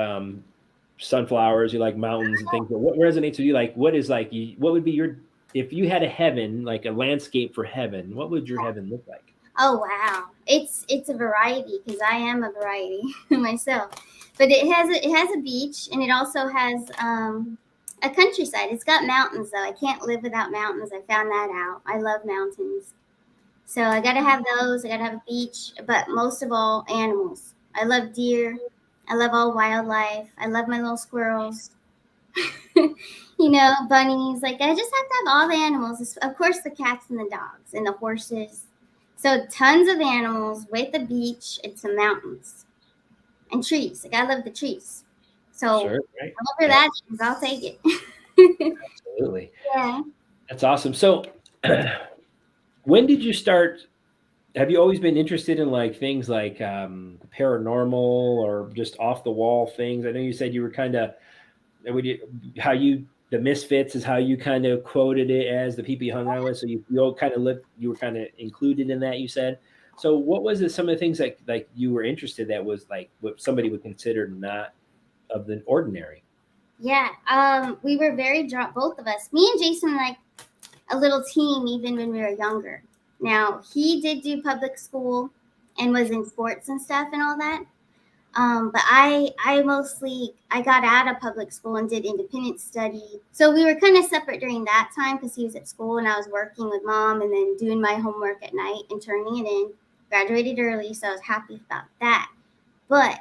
sunflowers, you like mountains and things, but what resonates with you? Like what is like what would be your if you had a heaven, like a landscape for heaven, what would your heaven look like? Oh wow, it's a variety because I am a variety myself. But it has a beach and it also has a countryside. It's got mountains though. I can't live without mountains. I found that out. I love mountains. So I gotta have those. I gotta have a beach, but most of all, animals. I love deer. I love all wildlife. I love my little squirrels. Bunnies. Like I just have to have all the animals. Of course, the cats and the dogs and the horses. So tons of animals with a beach and some mountains and trees. Like I love the trees. So Sure, right? whatever Yeah, that is, I'll take it. absolutely. Yeah. That's awesome. So when did you start have you always been interested in like things like paranormal or just off the wall things? I know you said you were kind of would you how you the misfits is how you kind of quoted it as the people you hung out with. So you all kind of lived you were kind of included in that. You said. So what was it? Some of the things that like you were interested that was like what somebody would consider not of the ordinary. Yeah. We were very drawn, both of us. Me and Jason, like a little team, even when we were younger. Now he did do public school and was in sports and stuff and all that. But I got out of public school and did independent study. So we were kind of separate during that time because he was at school and I was working with mom and then doing my homework at night and turning it in. Graduated early, so I was happy about that. But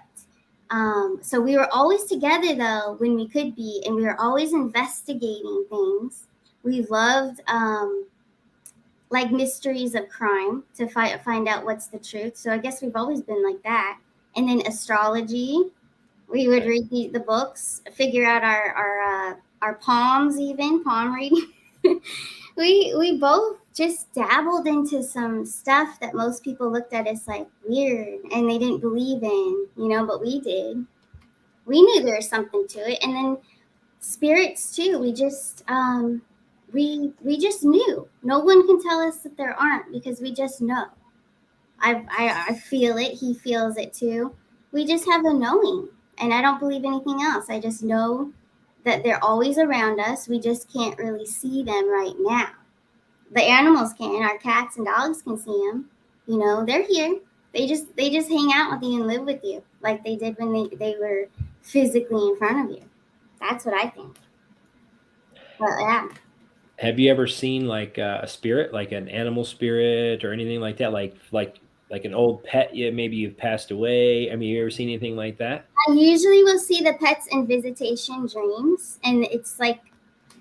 so we were always together though when we could be, and we were always investigating things. We loved like mysteries of crime to find out what's the truth. So I guess we've always been like that. And then astrology, we would Okay. read the books, figure out our palms, even palm reading. We both just dabbled into some stuff that most people looked at as like weird and they didn't believe in, but we did. We knew there was something to it, and then spirits too. We just knew. No one can tell us that there aren't because we just know. I feel it. He feels it too. We just have a knowing, and I don't believe anything else. I just know that they're always around us. We just can't really see them right now. The animals can. Our cats and dogs can see them. They're here. They just hang out with you and live with you like they did when they were physically in front of you. That's what I think. But yeah. Have you ever seen like a spirit, like an animal spirit or anything like that? Like an old pet, yeah, maybe you've passed away. I mean, you ever seen anything like that? I usually will see the pets in visitation dreams, and it's like,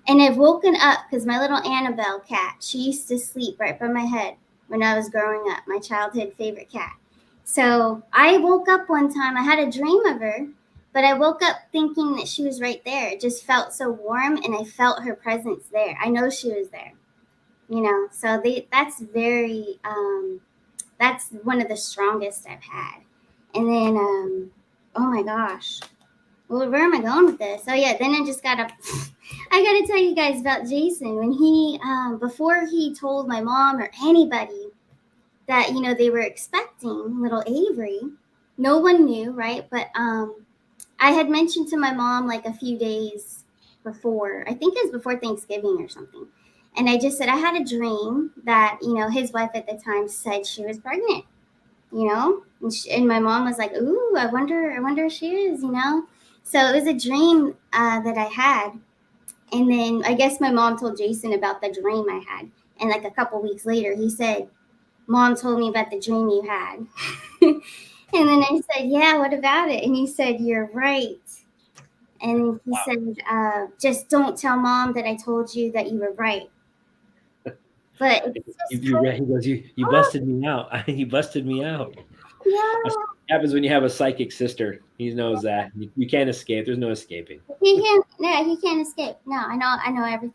and I've woken up because my little Annabelle cat, she used to sleep right by my head when I was growing up, my childhood favorite cat. So I woke up one time, I had a dream of her, but I woke up thinking that she was right there. It just felt so warm, and I felt her presence there. I know she was there. So that's one of the strongest I've had. And then, oh my gosh, well, where am I going with this? Oh yeah, then I just gotta I gotta tell you guys about Jason. When he before he told my mom or anybody that, you know, they were expecting little Avery, no one knew, right? But I had mentioned to my mom like a few days before, I think it was before Thanksgiving or something. And I just said I had a dream that, you know, his wife at the time said she was pregnant, you know? And my mom was like, "Ooh, I wonder if she is, you know?" So it was a dream that I had. And then I guess my mom told Jason about the dream I had. And like a couple weeks later, he said, "Mom told me about the dream you had." And then I said, "Yeah, what about it?" And he said, "You're right." And he said, "Just don't tell Mom that I told you that you were right." But it's just He goes, you oh, busted me out. You busted me out. That's yeah. what happens when you have a psychic sister. He knows that you can't escape. There's no escaping, He can't. Yeah, he can't escape. No, I know. I know everything.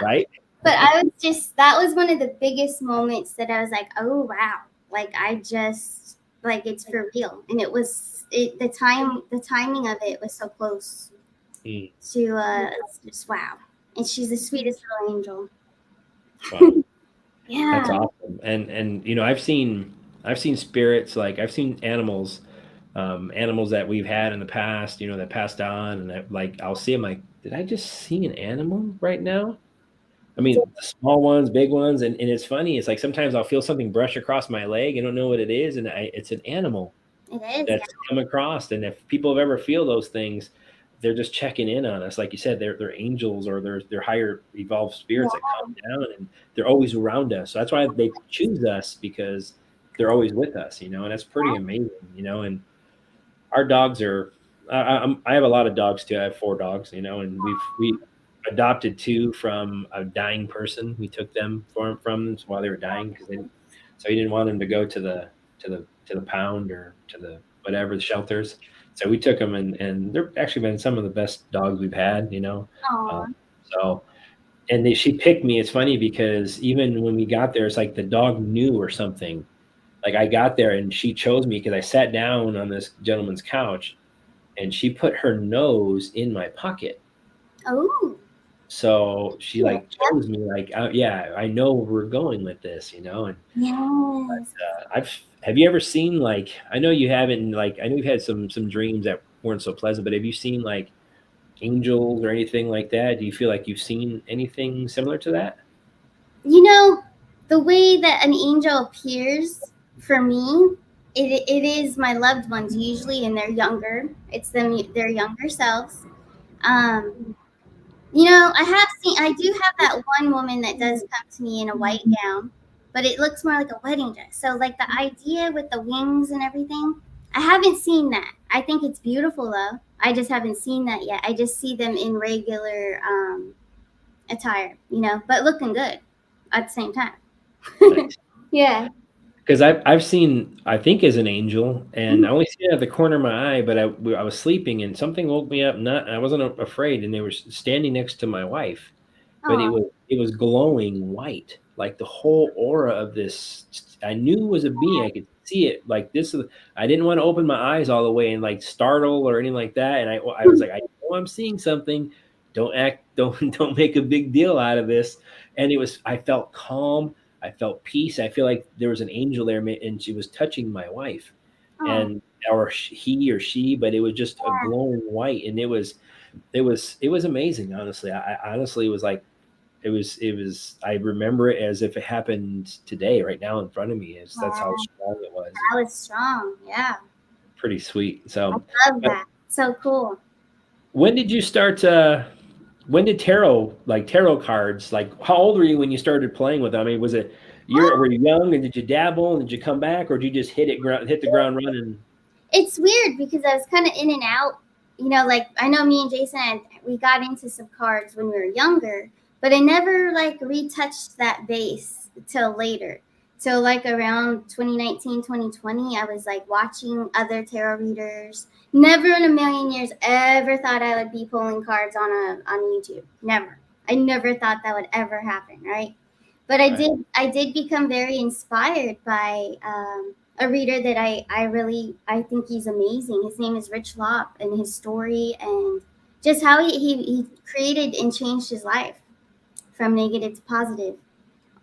right? But I was just that was one of the biggest moments that I was like, "Oh wow!" Like I just like it's for real, and it was the timing of it was so close Mm, to it's just wow. And she's the sweetest little angel. wow, that's Yeah. awesome. And I've seen spirits, like I've seen animals, animals that we've had in the past, that passed on, and like I'll see them like, did I just see an animal right now? I You did. mean, small ones, big ones, and it's funny. It's like sometimes I'll feel something brush across my leg. I don't know what it is, and it's an animal It is. Yeah. that's come across. And if people have ever feel those things, they're just checking in on us. Like you said, they're angels, or they're higher evolved spirits that come down, and they're always around us. So that's why they choose us, because they're always with us. And that's pretty amazing. And our dogs are. I have a lot of dogs too. I have 4 dogs. And we adopted 2 from a dying person. We took them from them while they were dying, because so he didn't want them to go to the pound, or to the whatever, the shelters. So we took them, and they're actually been some of the best dogs we've had. Uh, Aw. so and she picked me. It's funny because even when we got there, it's like the dog knew or something. Like I got there and she chose me because I sat down on this gentleman's couch, and she put her nose in my pocket. Oh. So she Yeah. like chose me, like, yeah, I know where we're going with this, and Yes. I've have you ever seen, like, I know you haven't, like, I know you've had some dreams that weren't so pleasant, but have you seen like angels or anything like that? Do you feel like you've seen anything similar to that? You know, the way that an angel appears for me, it is my loved ones usually, and they're younger. It's them, their younger selves. Um, You know, I do have that one woman that does come to me in a white gown, but it looks more like a wedding dress. So, like the idea with the wings and everything, I haven't seen that. I think it's beautiful though. I just haven't seen that yet. I just see them in regular attire, you know, but looking good at the same time. Nice. Yeah. Because I've seen, I think, as an angel, and I only see it at the corner of my eye, but I was sleeping and something woke me up. Not I wasn't afraid, and they were standing next to my wife, but it Oh, was glowing white, like the whole aura of this. I knew it was a being. I could see it like this. I didn't want to open my eyes all the way and like startle or anything like that. And I was like, I know I'm seeing something. Don't act. Don't make a big deal out of this. And I felt calm. I felt peace. I feel like there was an angel there, and she was touching my wife, oh, and or he or she, but it was just a glowing white, and it was amazing. Honestly, I honestly was like, it was. I remember it as if it happened today, right now in front of me. That's how wow. strong it was. That was strong. Yeah. Pretty sweet. I So, love uh, that. So cool. when did you start? When did tarot cards, like, how old were you when you started playing with them? I mean, was it were you young, and did you dabble, and did you come back, or did you just hit the ground running? It's weird because I was kind of in and out. You know, like I know me and Jason, we got into some cards when we were younger, but I never like retouched that base till later. So like around 2019, 2020, I was like watching other tarot readers. Never in a million years ever thought I would be pulling cards on YouTube. Never. I never thought that would ever happen, right? But I Right. did become very inspired by a reader that I think he's amazing. His name is Rich Lop, and his story and just how he created and changed his life from negative to positive.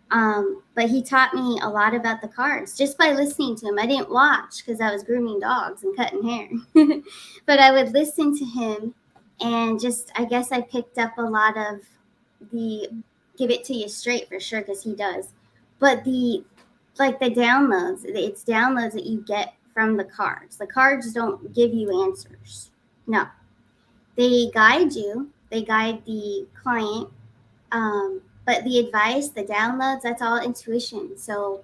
But he taught me a lot about the cards just by listening to him. I didn't watch because I was grooming dogs and cutting hair, but I would listen to him, and just I guess I picked up a lot of the give it to you straight for sure because he does, but the downloads, it's downloads that you get from the cards. The cards don't give you answers. No, they guide you. They guide the client, but the advice, the downloads, that's all intuition. So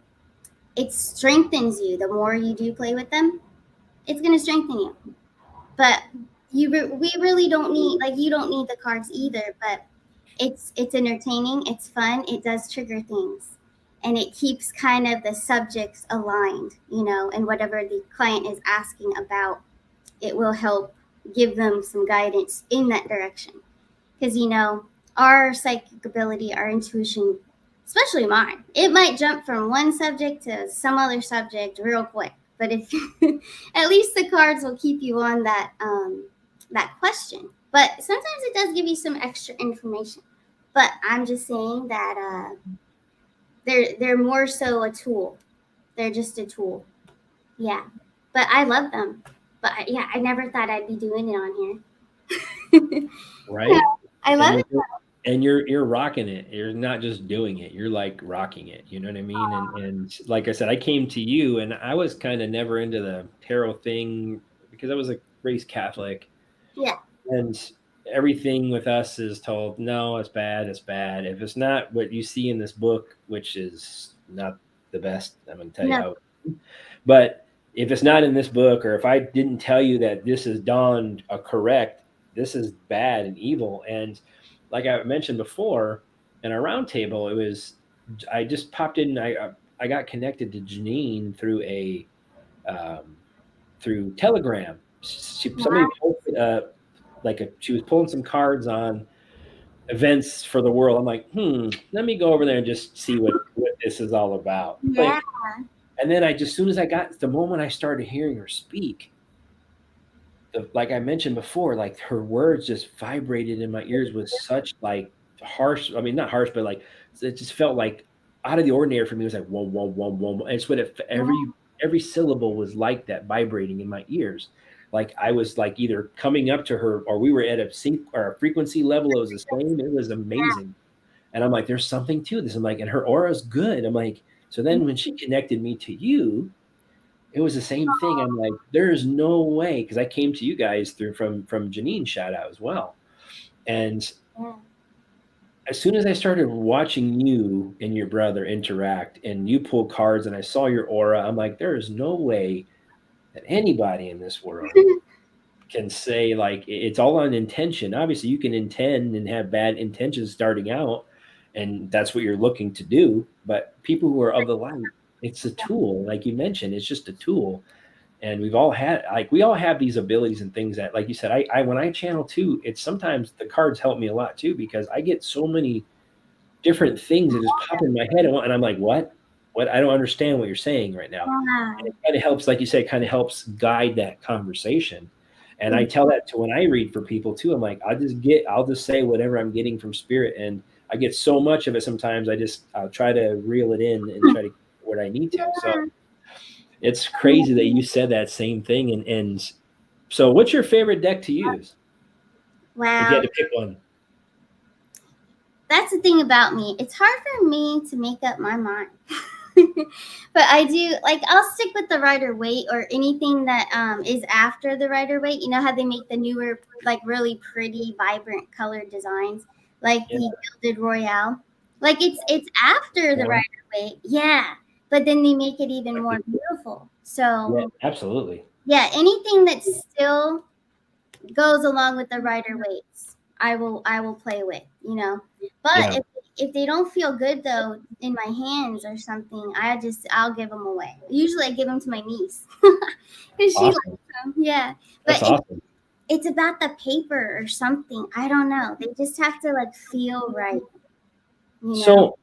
it strengthens you. The more you do play with them, it's going to strengthen you. But we really don't need, like, you don't need the cards either. But it's entertaining. It's fun. It does trigger things, and it keeps kind of the subjects aligned, and whatever the client is asking about, it will help give them some guidance in that direction. Because our psychic ability, our intuition, especially mine, it might jump from one subject to some other subject real quick. But if at least the cards will keep you on that question. But sometimes it does give you some extra information. But I'm just saying that they're more so a tool. They're just a tool. Yeah. But I love them. But yeah, I never thought I'd be doing it on here. Yeah, Right? I love And it. you're rocking it. You're not just doing it. You're like rocking it. You know what I mean? And like I said, I came to you, and I was kind of never into the tarot thing because I was raised Catholic, Yeah. and everything with us is told, no, it's bad. It's bad. If it's not what you see in this book, which is not the best, I'm going to tell you No. how. But if it's not in this book, or if I didn't tell you that this is dawned correct, this is bad and evil. And like I mentioned before, in our roundtable, it was I just popped in. I got connected to Janine through um, through Telegram. Somebody posted she was pulling some cards on events for the world. I'm like, let me go over there and just see what this is all about. Yeah. And then as soon as the moment I started hearing her speak, like I mentioned before, like her words just vibrated in my ears with such like harsh. I mean, not harsh, but like it just felt like out of the ordinary for me. It was like whoa, whoa, whoa, whoa, whoa. And it's what every syllable was like that vibrating in my ears. Like I was like either coming up to her, or we were at a sync or a frequency level. It was the same. It was amazing. And I'm like, there's something to this. I'm like, and her aura is good. I'm like, so then when she connected me to you, it was the same thing. I'm like, there's no way, because I came to you guys through from Janine's shout out as well. And Yeah. as soon as I started watching you and your brother interact, and you pull cards, and I saw your aura, I'm like, there is no way that anybody in this world can say like it's all on intention. Obviously, you can intend and have bad intentions starting out, and that's what you're looking to do. But people who are of the light, it's a tool, like you mentioned, it's just a tool. And we all have these abilities and things that, like you said, I when I channel too, it's sometimes the cards help me a lot too, because I get so many different things that just pop in my head, and I'm like, what, I don't understand what you're saying right now. And it kind of helps, like you say, it kind of helps guide that conversation. And I tell that to when I read for people too. I'm like, I'll just say whatever I'm getting from spirit, and I get so much of it sometimes I'll try to reel it in and try to get what I need to. So it's crazy that you said that same thing. And so what's your favorite deck to use if you Wow. had to pick one? That's the thing about me. It's hard for me to make up my mind. But I do, like, I'll stick with the Rider Waite or anything that is after the Rider Waite. You know how they make the newer, like, really pretty, vibrant colored designs, like Yeah, the Gilded Royale. Like it's after the yeah, Rider Waite, yeah. But then they make it even more beautiful. So yeah, absolutely. yeah, anything that still goes along with the Rider Weights, I will play with, But Yeah, if they don't feel good though in my hands or something, I'll give them away. Usually I give them to my niece because she likes awesome. them. Yeah, but That's awesome. it's about the paper or something. I don't know. They just have to like feel right, you know. So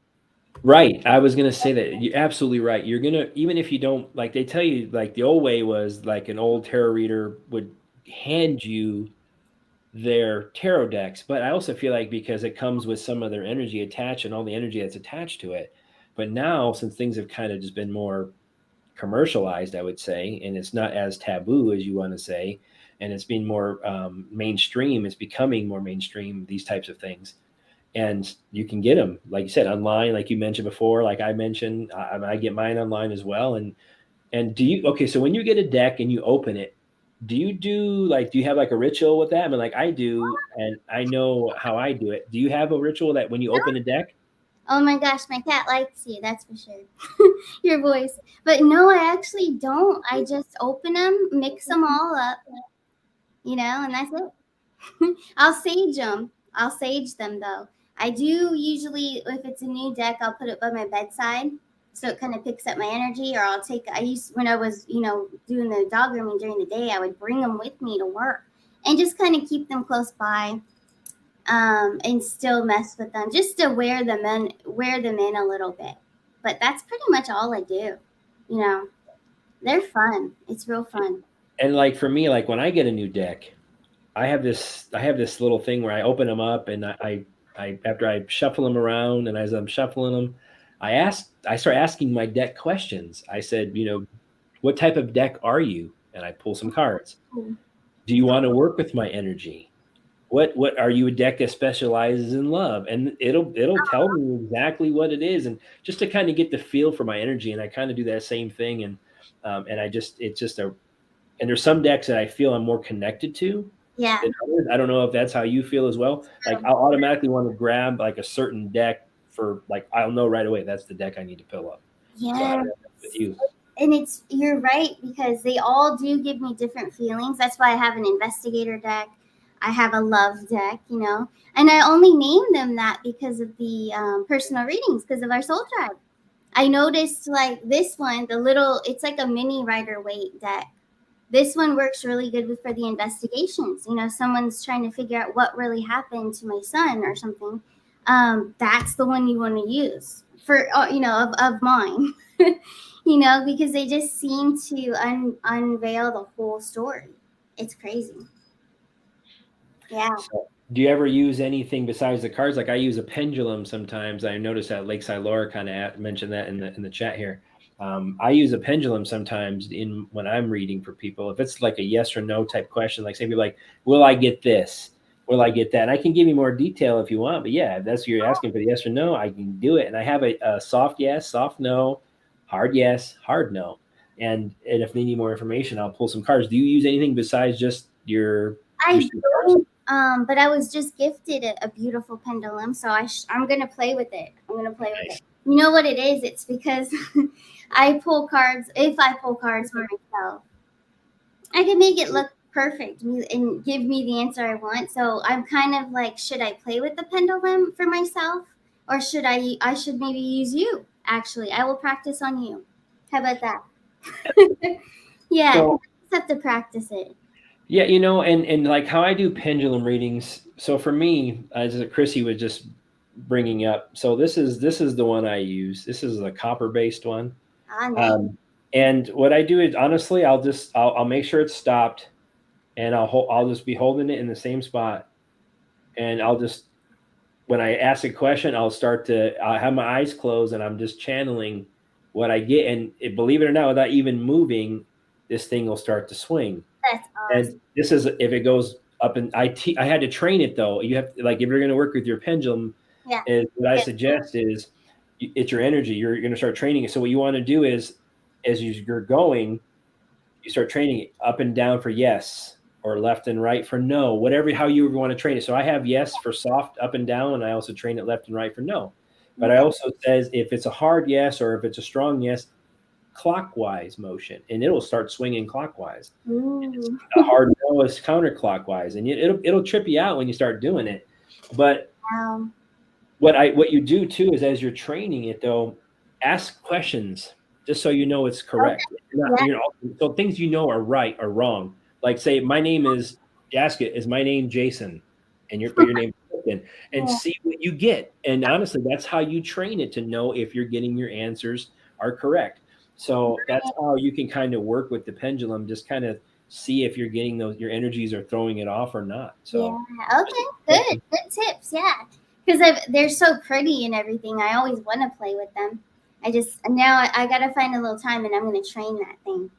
Right. I was gonna say that you're absolutely right. You're gonna, even if you don't, like they tell you, like the old way was like an old tarot reader would hand you their tarot decks, but I also feel like because it comes with some of their energy attached and all the energy that's attached to it. But now, since things have kind of just been more commercialized, I would say, and it's not as taboo as you want to say, and it's been more mainstream. It's becoming more mainstream. These types of things, and you can get them, like you said, online, like you mentioned before. Like I mentioned, I get mine online as well. And do you, okay? So when you get a deck and you open it, do you have like a ritual with that? I mean, like I do, and I know how I do it. Do you have a ritual that when you open a deck? Oh my gosh, my cat likes you, that's for sure. Your voice. But no, I actually don't. I just open them, mix them all up, and that's it. I'll sage them. I'll sage them though. I do usually, if it's a new deck, I'll put it by my bedside so it kind of picks up my energy. Or I used, when I was, doing the dog grooming during the day, I would bring them with me to work and just kind of keep them close by, and still mess with them just to wear them in a little bit. But that's pretty much all I do. You know, they're fun. It's real fun. And like for me, like when I get a new deck, I have this little thing where I open them up and I after I shuffle them around, and as I'm shuffling them, I start asking my deck questions. I said, what type of deck are you? And I pull some cards. Do you want to work with my energy? What are you, a deck that specializes in love? And it'll tell me exactly what it is, and just to kind of get the feel for my energy. And I kind of do that same thing, and I just it's just a and there's some decks that I feel I'm more connected to Yeah. than others. I don't know if that's how you feel as well. Like I'll automatically want to grab like a certain deck for, like, I'll know right away that's the deck I need to fill up. So I don't Yeah. know if that's with you. And you're right, because they all do give me different feelings. That's why I have an investigator deck. I have a love deck. And I only name them that because of the personal readings, because of our soul tribe. I noticed like this one, it's like a mini Rider Waite deck. This one works really good for the investigations. Someone's trying to figure out what really happened to my son or something. That's the one you want to use for, of mine. Because they just seem to unveil the whole story. It's crazy. Yeah. So, do you ever use anything besides the cards? Like I use a pendulum sometimes. I noticed that Lakeside Laura kind of mentioned that in the chat here. I use a pendulum sometimes in when I'm reading for people. If it's like a yes or no type question, like say people like, "Will I get this? Will I get that?" And I can give you more detail if you want. But yeah, if that's what you're asking for, the yes or no, I can do it. And I have a soft yes, soft no, hard yes, hard no. And if they need more information, I'll pull some cards. Do you use anything besides just your I street cards? don't, but I was just gifted a beautiful pendulum, so I'm gonna play with it. I'm gonna play with it. Nice. You know what it is? It's because I pull cards. If I pull cards for myself, I can make it look perfect and give me the answer I want. So I'm kind of like, should I play with the pendulum for myself, or should I should maybe use you? Actually, I will practice on you. How about that? Yeah, 'cause So I just have to practice it. yeah, and like how I do pendulum readings. So for me, as Chrissy was just bringing up, so this is the one I use. This is a copper based one. Ah, nice. Um, and what I do is honestly, I'll make sure it's stopped, and I'll just be holding it in the same spot, and I'll just, when I ask a question, I'll have my eyes closed, and I'm just channeling what I get, and believe it or not, without even moving, this thing will start to swing. That's And awesome. this is if it goes up, and I had to train it though. You have to, like, if you're going to work with your pendulum, Yeah. is what I suggest is it's your energy. You're going to start training it. So what you want to do is, as you're going, you start training it up and down for yes, or left and right for no, whatever, how you want to train it. So I have yes for soft up and down, and I also train it left and right for no. But I Okay. also says if it's a hard yes or if it's a strong yes, clockwise motion, and it'll start swinging clockwise. Ooh. A hard no is counterclockwise, and it'll trip you out when you start doing it. But Wow. what you do too is, as you're training it though, ask questions just so you know it's correct. You're not, Yeah. so things are right or wrong. Like say my name is, you ask it, is my name Jason, and your name. and Yeah. see what you get. And honestly, that's how you train it to know if you're getting your answers are correct. So that's how you can kind of work with the pendulum, just kind of see if you're getting those, your energies are throwing it off or not. Yeah. So just Okay. Good. Good tips. Yeah. Because they're so pretty and everything. I always want to play with them. I just now I gotta find a little time and I'm gonna train that thing.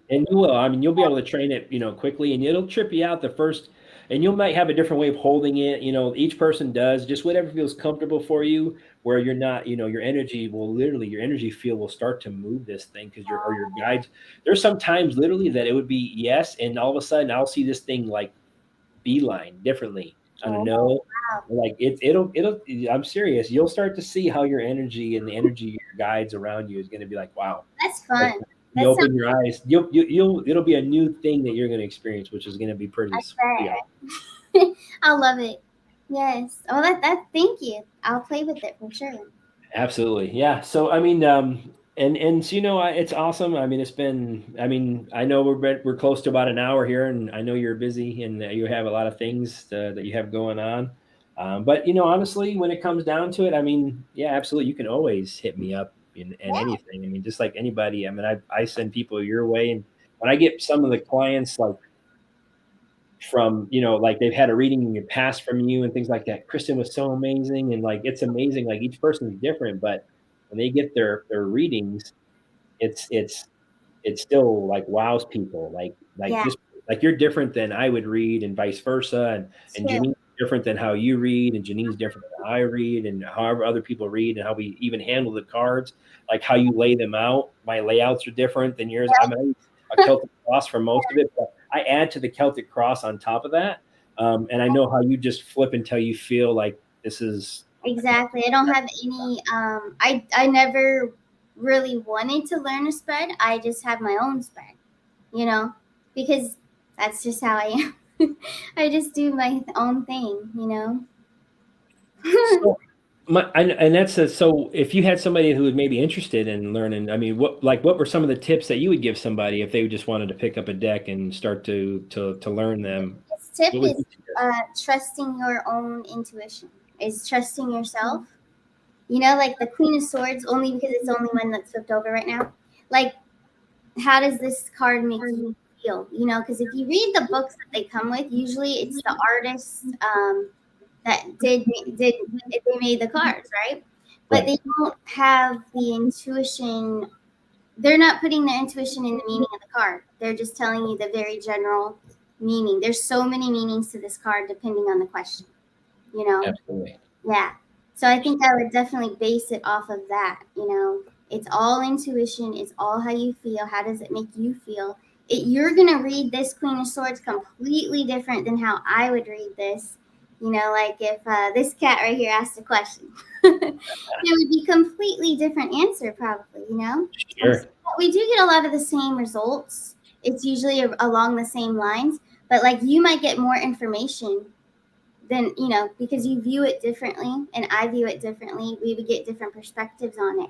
and you will. I mean, you'll be able to train it, quickly, and it'll trip you out the first. And you might have a different way of holding it. Each person does just whatever feels comfortable for you. Where you're not, your energy will literally, your energy field will start to move this thing because your guides. There's sometimes literally that it would be yes, and all of a sudden I'll see this thing like beeline differently. I don't Oh know. wow. Like it'll. I'm serious. You'll start to see how your energy and the energy of your guides around you is going to be like, wow. That's Like fun. you That sounds open your eyes, it'll be a new thing that you're going to experience, which is going to be pretty awesome. I love it. Yes. Oh, that. Thank you. I'll play with it for sure. Absolutely, yeah. So I mean, and so, it's awesome. I mean, it's been. I mean, I know we're close to about an hour here, and I know you're busy and you have a lot of things that you have going on. But honestly, when it comes down to it, I mean, yeah, absolutely, you can always hit me up in Yeah. anything. I mean, just like anybody. I mean, I send people your way, and when I get some of the clients like from like they've had a reading in your past from you and things like that. Kristen was so amazing, and like it's amazing. Like each person's different, but when they get their readings, it's it still like wows people. Like Yeah. just like you're different than I would read, and vice versa. And True. Janine's different than how you read, and Janine's different than I read, and however other people read, and how we even handle the cards, like how you lay them out. My layouts are different than yours. I'm a Celtic cross for most of it, but I add to the Celtic cross on top of that. And I know how you just flip until you feel like this is Exactly. I don't have any. I never really wanted to learn a spread. I just have my own spread. You know, because that's just how I am. I just do my own thing. You know. so. And that's so. If you had somebody who was maybe interested in learning, I mean, what were some of the tips that you would give somebody if they just wanted to pick up a deck and start to learn them? This tip What would is you suggest? trusting your own intuition. Is trusting yourself. You know, like the Queen of Swords, only because it's the only one that's flipped over right now. Like, how does this card make you feel? You know, because if you read the books that they come with, usually it's the artist that did they made the cards, right? But Right. they don't have the intuition. They're not putting their intuition in the meaning of the card. They're just telling you the very general meaning. There's so many meanings to this card depending on the question. You know, Absolutely. yeah. So I think I would definitely base it off of that. You know, it's all intuition. It's all how you feel. How does it make you feel? You're going to read this Queen of Swords completely different than how I would read this. You know, like if this cat right here asked a question, it would be completely different answer probably, you know? And so Sure. we do get a lot of the same results. It's usually along the same lines, but like you might get more information then because you view it differently and I view it differently, we would get different perspectives on it.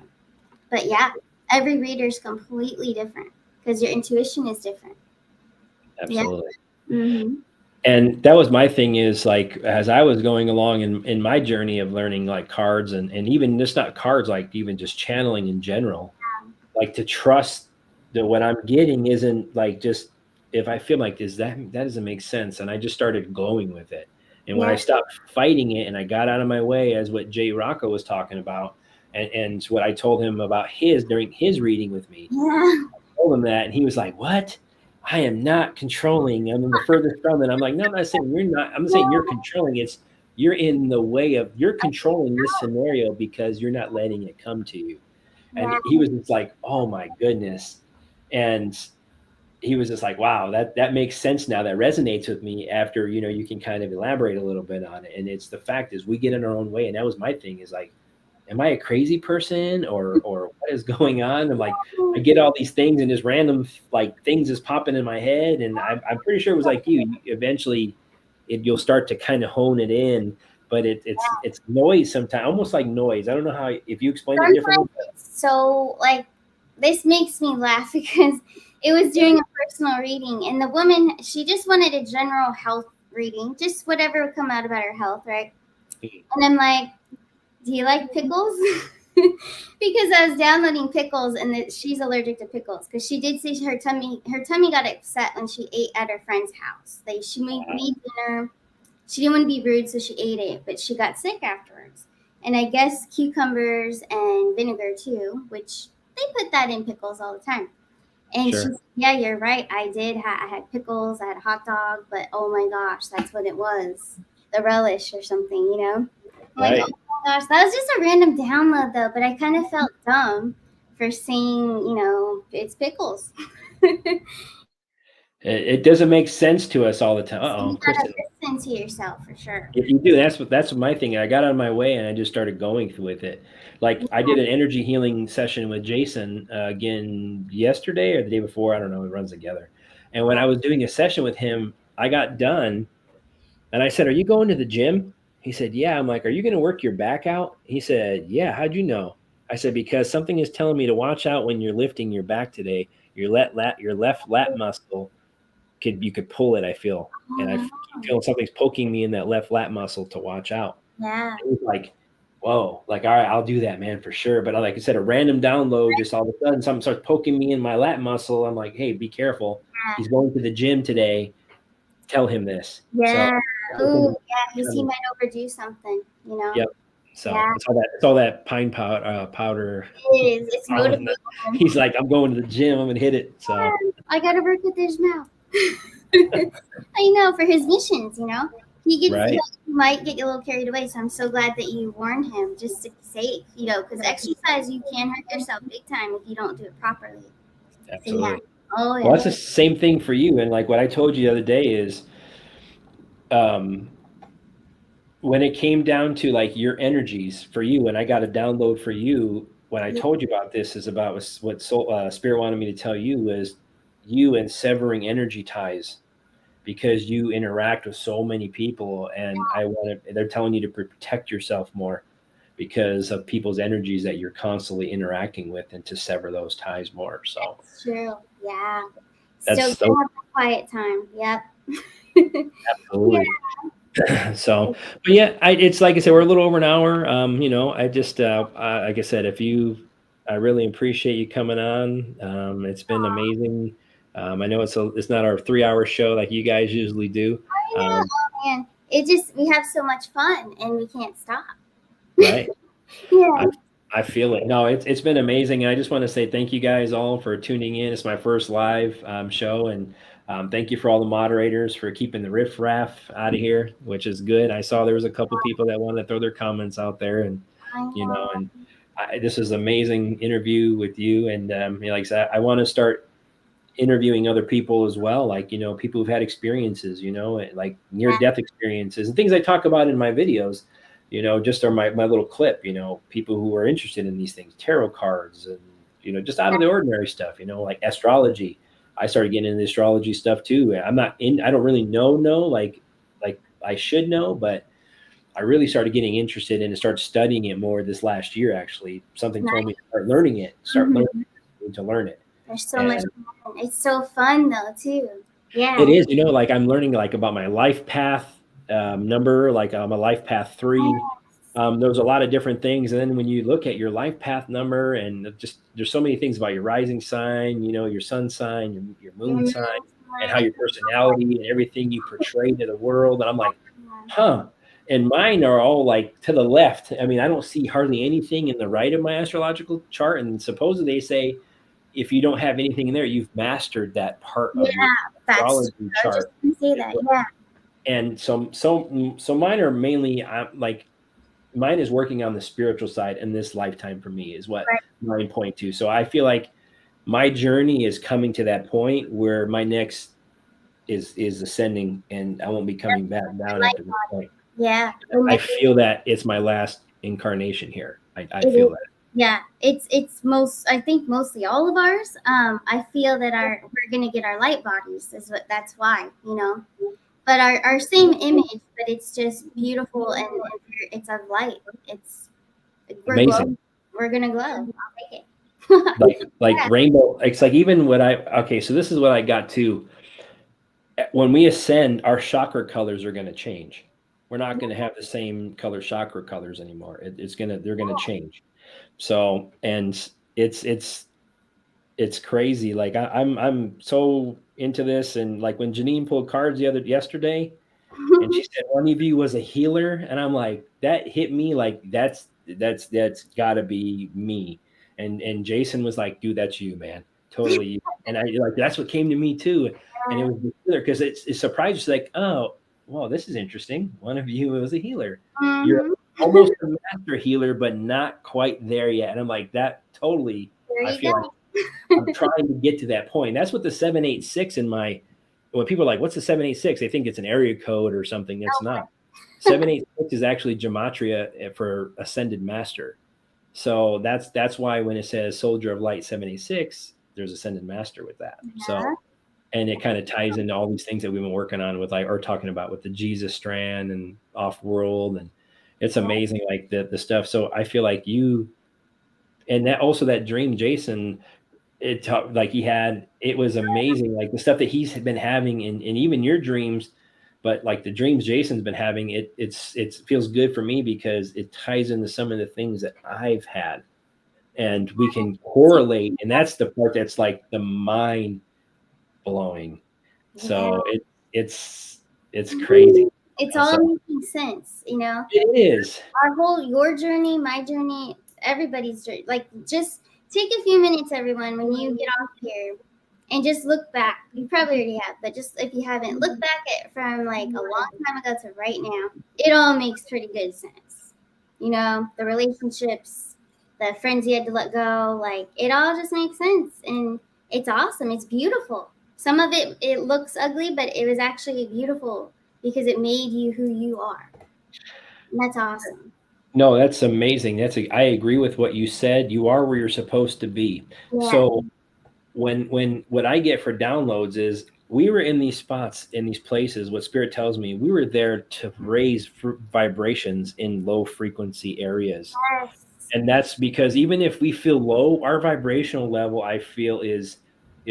But yeah, every reader is completely different because your intuition is different. Yeah. Absolutely. Mm-hmm. And that was my thing is like as I was going along in my journey of learning like cards and even just not cards, like even just channeling in general, like to trust that what I'm getting isn't like just if I feel like this that doesn't make sense, and I just started glowing with it. And when I Yeah. stopped fighting it and I got out of my way, as what Jay Rocco was talking about, and what I told him about his during his reading with me, Yeah. told him that, and he was like, "What? I am not controlling. I'm the furthest from it." I'm like, "No, I'm not saying you're not. I'm not saying you're controlling. It's you're in the way of you're controlling this scenario because you're not letting it come to you." And Yeah. he was just like, "Oh my goodness," and he was just like, "Wow, that makes sense now. That resonates with me." After you can kind of elaborate a little bit on it, and it's the fact is we get in our own way, and that was my thing is like am I a crazy person or what is going on? I'm like, I get all these things and just random like things is popping in my head, and I'm pretty sure it was like you. Eventually, you'll start to kind of hone it in, but it's noise sometimes, almost like noise. I don't know how if you explained it differently. Sometimes it's so like this makes me laugh because it was during a personal reading and the woman she just wanted a general health reading, just whatever would come out about her health, right? And I'm like, do you like pickles? Because I was downloading pickles, and she's allergic to pickles. Because she did say her tummy got upset when she ate at her friend's house. She made dinner. She didn't want to be rude, so she ate it, but she got sick afterwards. And I guess cucumbers and vinegar too, which they put that in pickles all the time. And she Sure. said, yeah, you're right. I did. I had pickles. I had a hot dog, but oh my gosh, that's what it was. The relish or something, you know? I'm like, Right. oh my gosh, that was just a random download though, but I kind of felt dumb for saying, it's pickles. It doesn't make sense to us all the time. So Uh-oh, you gotta Kristen. listen to yourself for sure. If you do, that's my thing. I got out of my way and I just started going with it. Like I did an energy healing session with Jason again yesterday or the day before. I don't know. It runs together. And when I was doing a session with him, I got done and I said, "Are you going to the gym?" He said, "Yeah." I'm like, "Are you going to work your back out?" He said, "Yeah." "How'd you know?" I said, "Because something is telling me to watch out when you're lifting your back today. Your left lat muscle you could pull it. I feel, and I Oh, feel something's poking me in that left lat muscle to watch out." yeah. It was like, whoa, like, all right, I'll do that, man, for sure. But like I said, a random download, just all of a sudden, something starts poking me in my lat muscle. I'm like, hey, be careful. He's going to the gym today. Tell him this. So, Yeah. Oh, yeah, because he might overdo something, you know? yep. So Yeah, it's all that pine powder. it is. It's motivating. He's like, I'm going to the gym. I'm gonna hit it. So I gotta work with this now. I know, for his missions, you know? right, He might get a little carried away, so I'm so glad that you warned him just to be safe, because exercise, you can hurt yourself big time if you don't do it properly. So, yeah. absolutely. Oh, Well, yeah. that's the same thing for you. And like what I told you the other day is, um, when it came down to like your energies for you, when I got a download for you, when I Yeah. told you about this, is about what Spirit wanted me to tell you was you and severing energy ties because you interact with so many people, and they're telling you to protect yourself more because of people's energies that you're constantly interacting with, and to sever those ties more. So It's true. Yeah. Still that's gonna so have a quiet time. Yep. Yeah. absolutely. So, but yeah, it's like I said, we're a little over an hour. I just, like I said, I really appreciate you coming on. It's been amazing. I know it's not our 3 hour show like you guys usually do. I know. Um, Oh, man. We have so much fun and we can't stop. right. I, Yeah. I feel it. No, it's been amazing. And I just want to say thank you guys all for tuning in. It's my first live show. And thank you for all the moderators for keeping the riffraff out of here, which is good. I saw there was a couple people that wanted to throw their comments out there, and I know. and this is amazing interview with you. And like I said, I want to start interviewing other people as well, like people who've had experiences, like near Yeah. death experiences and things I talk about in my videos. Just are my little clip. People who are interested in these things, tarot cards, and just out of the ordinary stuff. Like astrology. I started getting into astrology stuff too. I don't really know like I should know, but I really started getting interested in and started studying it more this last year. Actually, something told me to start learning it. Start learning Mhm. to learn it. There's so much And fun. It's so fun though too. it Yeah. is, like I'm learning like about my life path number, like I'm a life path 3. There's a lot of different things, and then when you look at your life path number, and just there's so many things about your rising sign, your sun sign, your moon sign, and how your personality and everything you portray to the world. And I'm like, huh. And mine are all like to the left. I mean, I don't see hardly anything in the right of my astrological chart. And supposedly they say if you don't have anything in there, you've mastered that part Yeah, of your that's astrology I was just chart. gonna say that. Yeah. And so mine are mainly like mine is working on the spiritual side in this lifetime for me is what Right. mine point to. So I feel like my journey is coming to that point where my next is ascending, and I won't be coming back down Like, after this point. yeah. I feel that it's my last incarnation here. I It feel is. that. Yeah, it's I think mostly all of ours. I feel that we're gonna get our light bodies is what that's why, but our same image, but it's just beautiful, and it's of light. It's we're Amazing. glowing. We're gonna glow. I'll take it. Like Yeah. rainbow. It's like even what I okay, so this is what I got too. when we ascend, our chakra colors are going to change. We're not going to have the same color chakra colors anymore. They're going to change. So, and it's it's crazy. Like I'm so into this, and like when Janine pulled cards yesterday, and she said one of you was a healer, and I'm like, that hit me like that's got to be me. And Jason was like, dude, that's you, man, totally you. And I like that's what came to me too, and it was the healer because it surprised. It's like, oh, well, this is interesting. One of you was a healer. You're Mm-hmm. almost a master healer, but not quite there yet. And I'm like, that totally. There I you feel like go. I'm trying to get to that point. That's what the 786 in my when people are like, "What's the 786?" They think it's an area code or something. It's not. 786 is actually gematria for ascended master. So that's why when it says Soldier of Light 786, there's ascended master with that. So Yeah. and it kind of ties into all these things that we've been working on with like or talking about with the Jesus strand and off world and it's amazing like the stuff. So I feel like you and that also that dream Jason like he had it was amazing like the stuff that he's been having in even your dreams but like the dreams Jason's been having it feels good for me because it ties into some of the things that I've had and we can correlate and that's the part that's like the mind blowing Yeah. so it's crazy It's so all making sense, you know. it is Our whole your journey, my journey, everybody's journey. Like just take a few minutes, everyone, when you get off here and just look back. You probably already have, but just if you haven't, look back at from like a long time ago to right now. It all makes pretty good sense. You know, the relationships, the friends you had to let go, like it all just makes sense. And it's awesome. It's beautiful. Some of it looks ugly, but it was actually beautiful because it made you who you are. And that's awesome. no that's amazing I agree with what you said you are where you're supposed to be Yeah. so when what I get for downloads is we were in these spots in these places. What Spirit tells me, we were there to raise vibrations in low frequency areas, Yes. and that's because even if we feel low, our vibrational level I feel is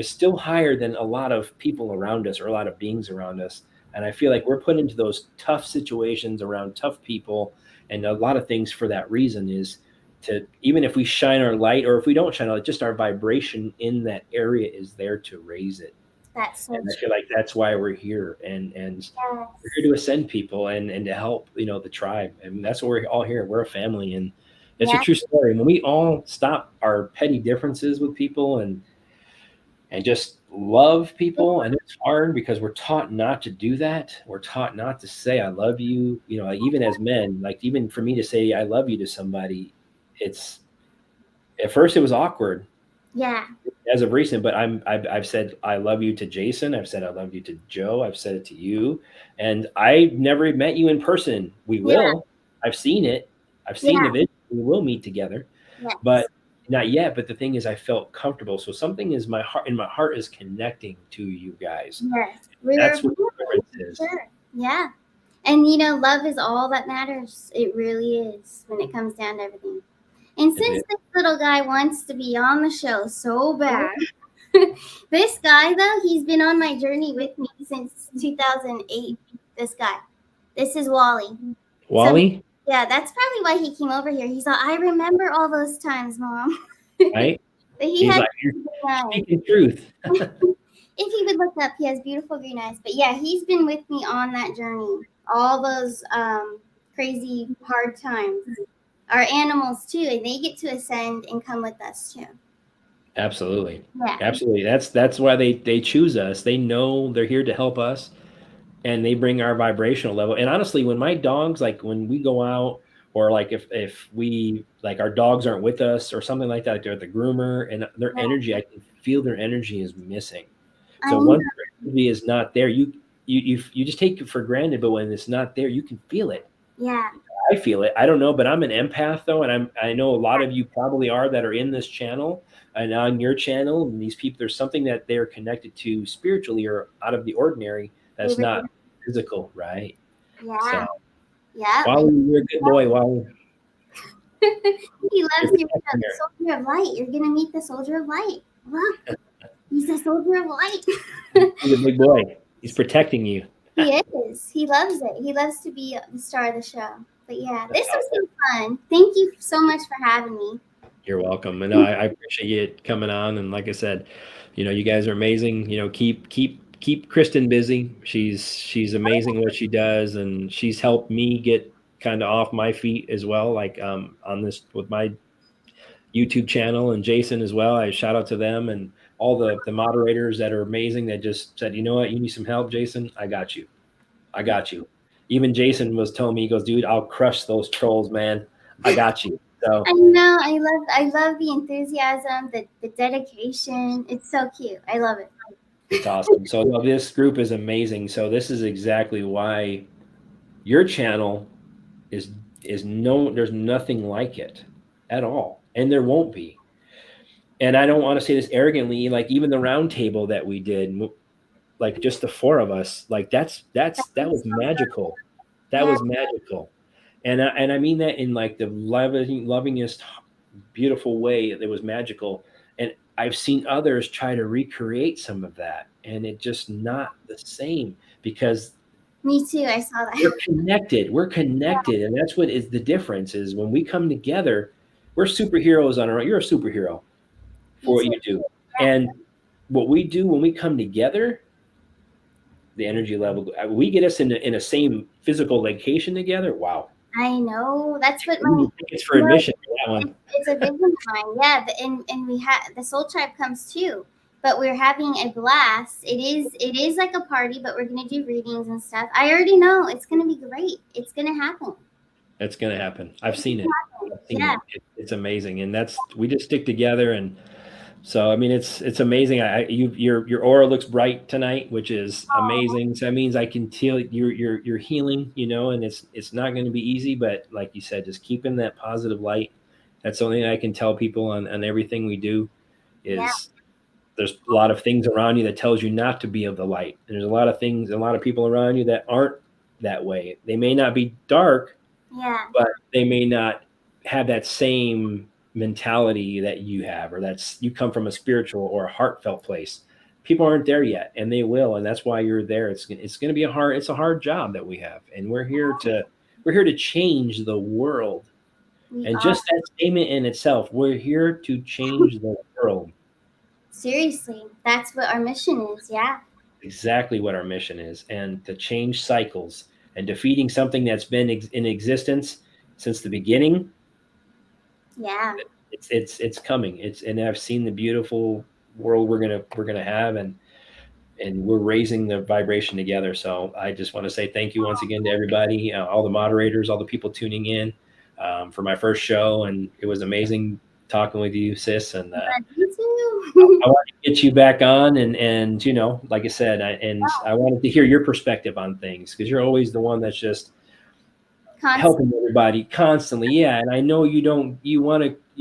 still higher than a lot of people around us or a lot of beings around us. And I feel like we're put into those tough situations around tough people, and a lot of things for that reason is to even if we shine our light or if we don't shine our light, just our vibration in that area is there to raise it. That's so And I true. feel like that's why we're here and we're Yes. here to ascend people and to help, the tribe. And that's what we're all here. We're a family and it's a Yeah. true story. When we all stop our petty differences with people and just love people, and it's hard because we're taught not to do that. We're taught not to say I love you, like even as men, like even for me to say I love you to somebody, it's at first it was awkward Yeah. as of recent, but I've said I love you to Jason. I've said I love you to Joe. I've said it to you, and I never met you in person. We Yeah. will. I've seen it. I've seen the Yeah. vision. We will meet together, but Yes. not yet. But the thing is, I felt comfortable. So something is my heart is connecting to you guys. Yes. We're That's what the difference is. sure. Yeah. And you know, love is all that matters. It really is when it comes down to everything. And Is since it? this little guy wants to be on the show so bad, this guy though, he's been on my journey with me since 2008. This guy. This is Wally. So Wally, yeah, that's probably why he came over here. He's like, I remember all those times, Mom. right? But he He's has like you're green eyes. speaking truth. If he would look up, he has beautiful green eyes. But yeah, he's been with me on that journey. All those crazy hard times. Our animals too, and they get to ascend and come with us too. Absolutely. Yeah. Absolutely. That's why they choose us. They know they're here to help us and they bring our vibrational level. And honestly, when my dogs like when we go out or like if we like our dogs aren't with us or something like that, like they're at the groomer and their Yeah. energy, I can feel their energy is missing. I So know. once their energy is not there, you just take it for granted, but when it's not there, you can feel it. Yeah. I feel it. I don't know, but I'm an empath though, and I know a lot of you probably are that are in this channel and on your channel. And these people, there's something that they're connected to spiritually or out of the ordinary They that's really, not physical, right? So, yeah. Yeah. Like Wally, you're a good boy, Wally. he You're loves you. protecting The her. soldier of light. You're gonna meet the soldier of light. Look, he's a soldier of light. He's a big boy. He's protecting you. He is. He loves it. He loves to be the star of the show. But yeah, That's this has awesome. been fun. Thank you so much for having me. You're welcome. And I appreciate you coming on. And like I said, you guys are amazing. Keep Kristen busy. She's amazing what she does, and she's helped me get kind of off my feet as well. Like on this with my YouTube channel, and Jason as well. I shout out to them and all the moderators that are amazing that just said, you know what, you need some help, Jason. I got you. I got you. Even Jason was telling me, he goes, dude, I'll crush those trolls, man. I got you. So I know. I love the enthusiasm, the dedication. It's so cute. I love it. it's awesome. So no, this group is amazing. So this is exactly why your channel is there's nothing like it at all, and there won't be. And I don't want to say this arrogantly, like even the round table that we did, like just the four of us, like that was magical. That Yeah, was magical. And I mean that in like the lovingest, beautiful way. It was magical. And I've seen others try to recreate some of that, and it just not the same because me too. I saw that. we're connected. We're connected, and that's what is the difference. Is when we come together, we're superheroes on our own. You're a superhero Me for what too. you do, and what we do when we come together, the energy level, we get us in a same physical location together. Wow, I know. That's what we my need tickets for admission for that one. it's a vision of mine. Yeah, and we have the Soul Tribe comes too. But we're having a blast. It is like a party, but we're gonna do readings and stuff. I already know it's gonna be great. It's gonna happen. It's gonna happen. I've seen it. I've seen Yeah, it. It's amazing, and we just stick together. And so I mean, it's amazing. Your aura looks bright tonight, which is amazing. So that means I can tell you're healing, and it's not going to be easy, but like you said, just keeping that positive light. That's something I can tell people on everything we do yeah, is there's a lot of things around you that tells you not to be of the light. And there's a lot of things, a lot of people around you that aren't that way. They may not be dark, yeah, but they may not have that same mentality that you have, or that's you come from a spiritual or a heartfelt place. People aren't there yet, and they will, and that's why you're there. It's going to be it's a hard job that we have, and we're here to change the world. we And are. just that statement in itself, we're here to change the world. Seriously, that's what our mission is. Yeah, Exactly what our mission is, and to change cycles and defeating something that's been in existence since the beginning. yeah, It's coming. And I've seen the beautiful world we're gonna have, and we're raising the vibration together. So I just want to say thank you once again to everybody, all the moderators, all the people tuning in for my first show, and it was amazing talking with you, sis. And you too. I want to get you back on, and like I said, I wanted to hear your perspective on things because you're always the one that's just Constant. helping everybody constantly. Yeah, and I know you don't.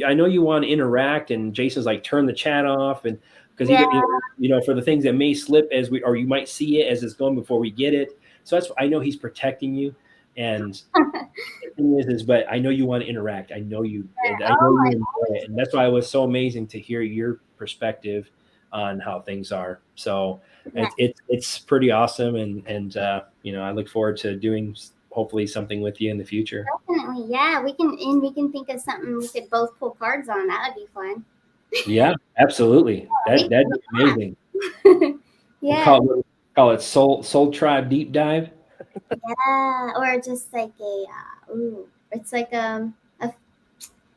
I know you want to interact, and Jason's like turn the chat off, and because Yeah, for the things that may slip as we, or you might see it as it's going before we get it. So that's I know he's protecting you, and the thing is, but I know you want to interact. I know oh you my, enjoy it, and that's why it was so amazing to hear your perspective on how things are. So yeah, it's pretty awesome, and I look forward to doing hopefully something with you in the future. definitely. Yeah, we can think of something we could both pull cards on. That would be fun. Yeah, absolutely. We That'd be amazing. can, We'll yeah, call it Soul Tribe Deep Dive. yeah, or just like it's like a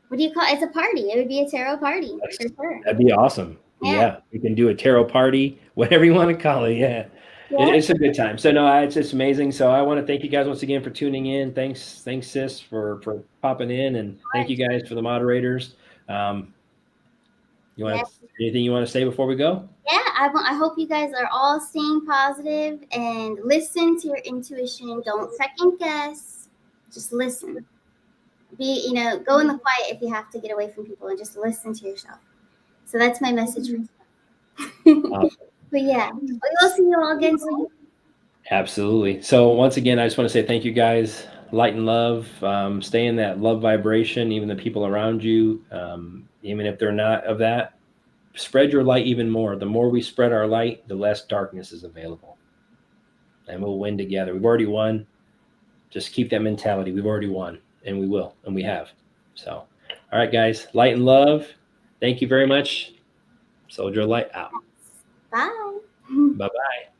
what do you call it? It's a party. It would be a tarot party That's, for sure. that'd be awesome. Yeah, Yeah, we can do a tarot party, whatever you want to call it. Yeah, yeah, it's a good time. So no, it's just amazing. So I want to thank you guys once again for tuning in. Thanks, sis, for popping in, and thank you guys for the moderators. Um, you want yeah. anything you want to say before we go? Yeah, I hope you guys are all staying positive and listen to your intuition. Don't second guess. Just listen. Go in the quiet if you have to get away from people and just listen to yourself. So that's my message for today. Awesome. But yeah, we will see you all again soon. Absolutely. So once again, I just want to say thank you guys. Light and love. Stay in that love vibration. Even the people around you, even if they're not of that, spread your light even more. The more we spread our light, the less darkness is available. and we'll win together. We've already won. Just keep that mentality. We've already won, and we will, and we have. So, all right, guys, light and love. Thank you very much. Soldier light out. Bye. Bye bye.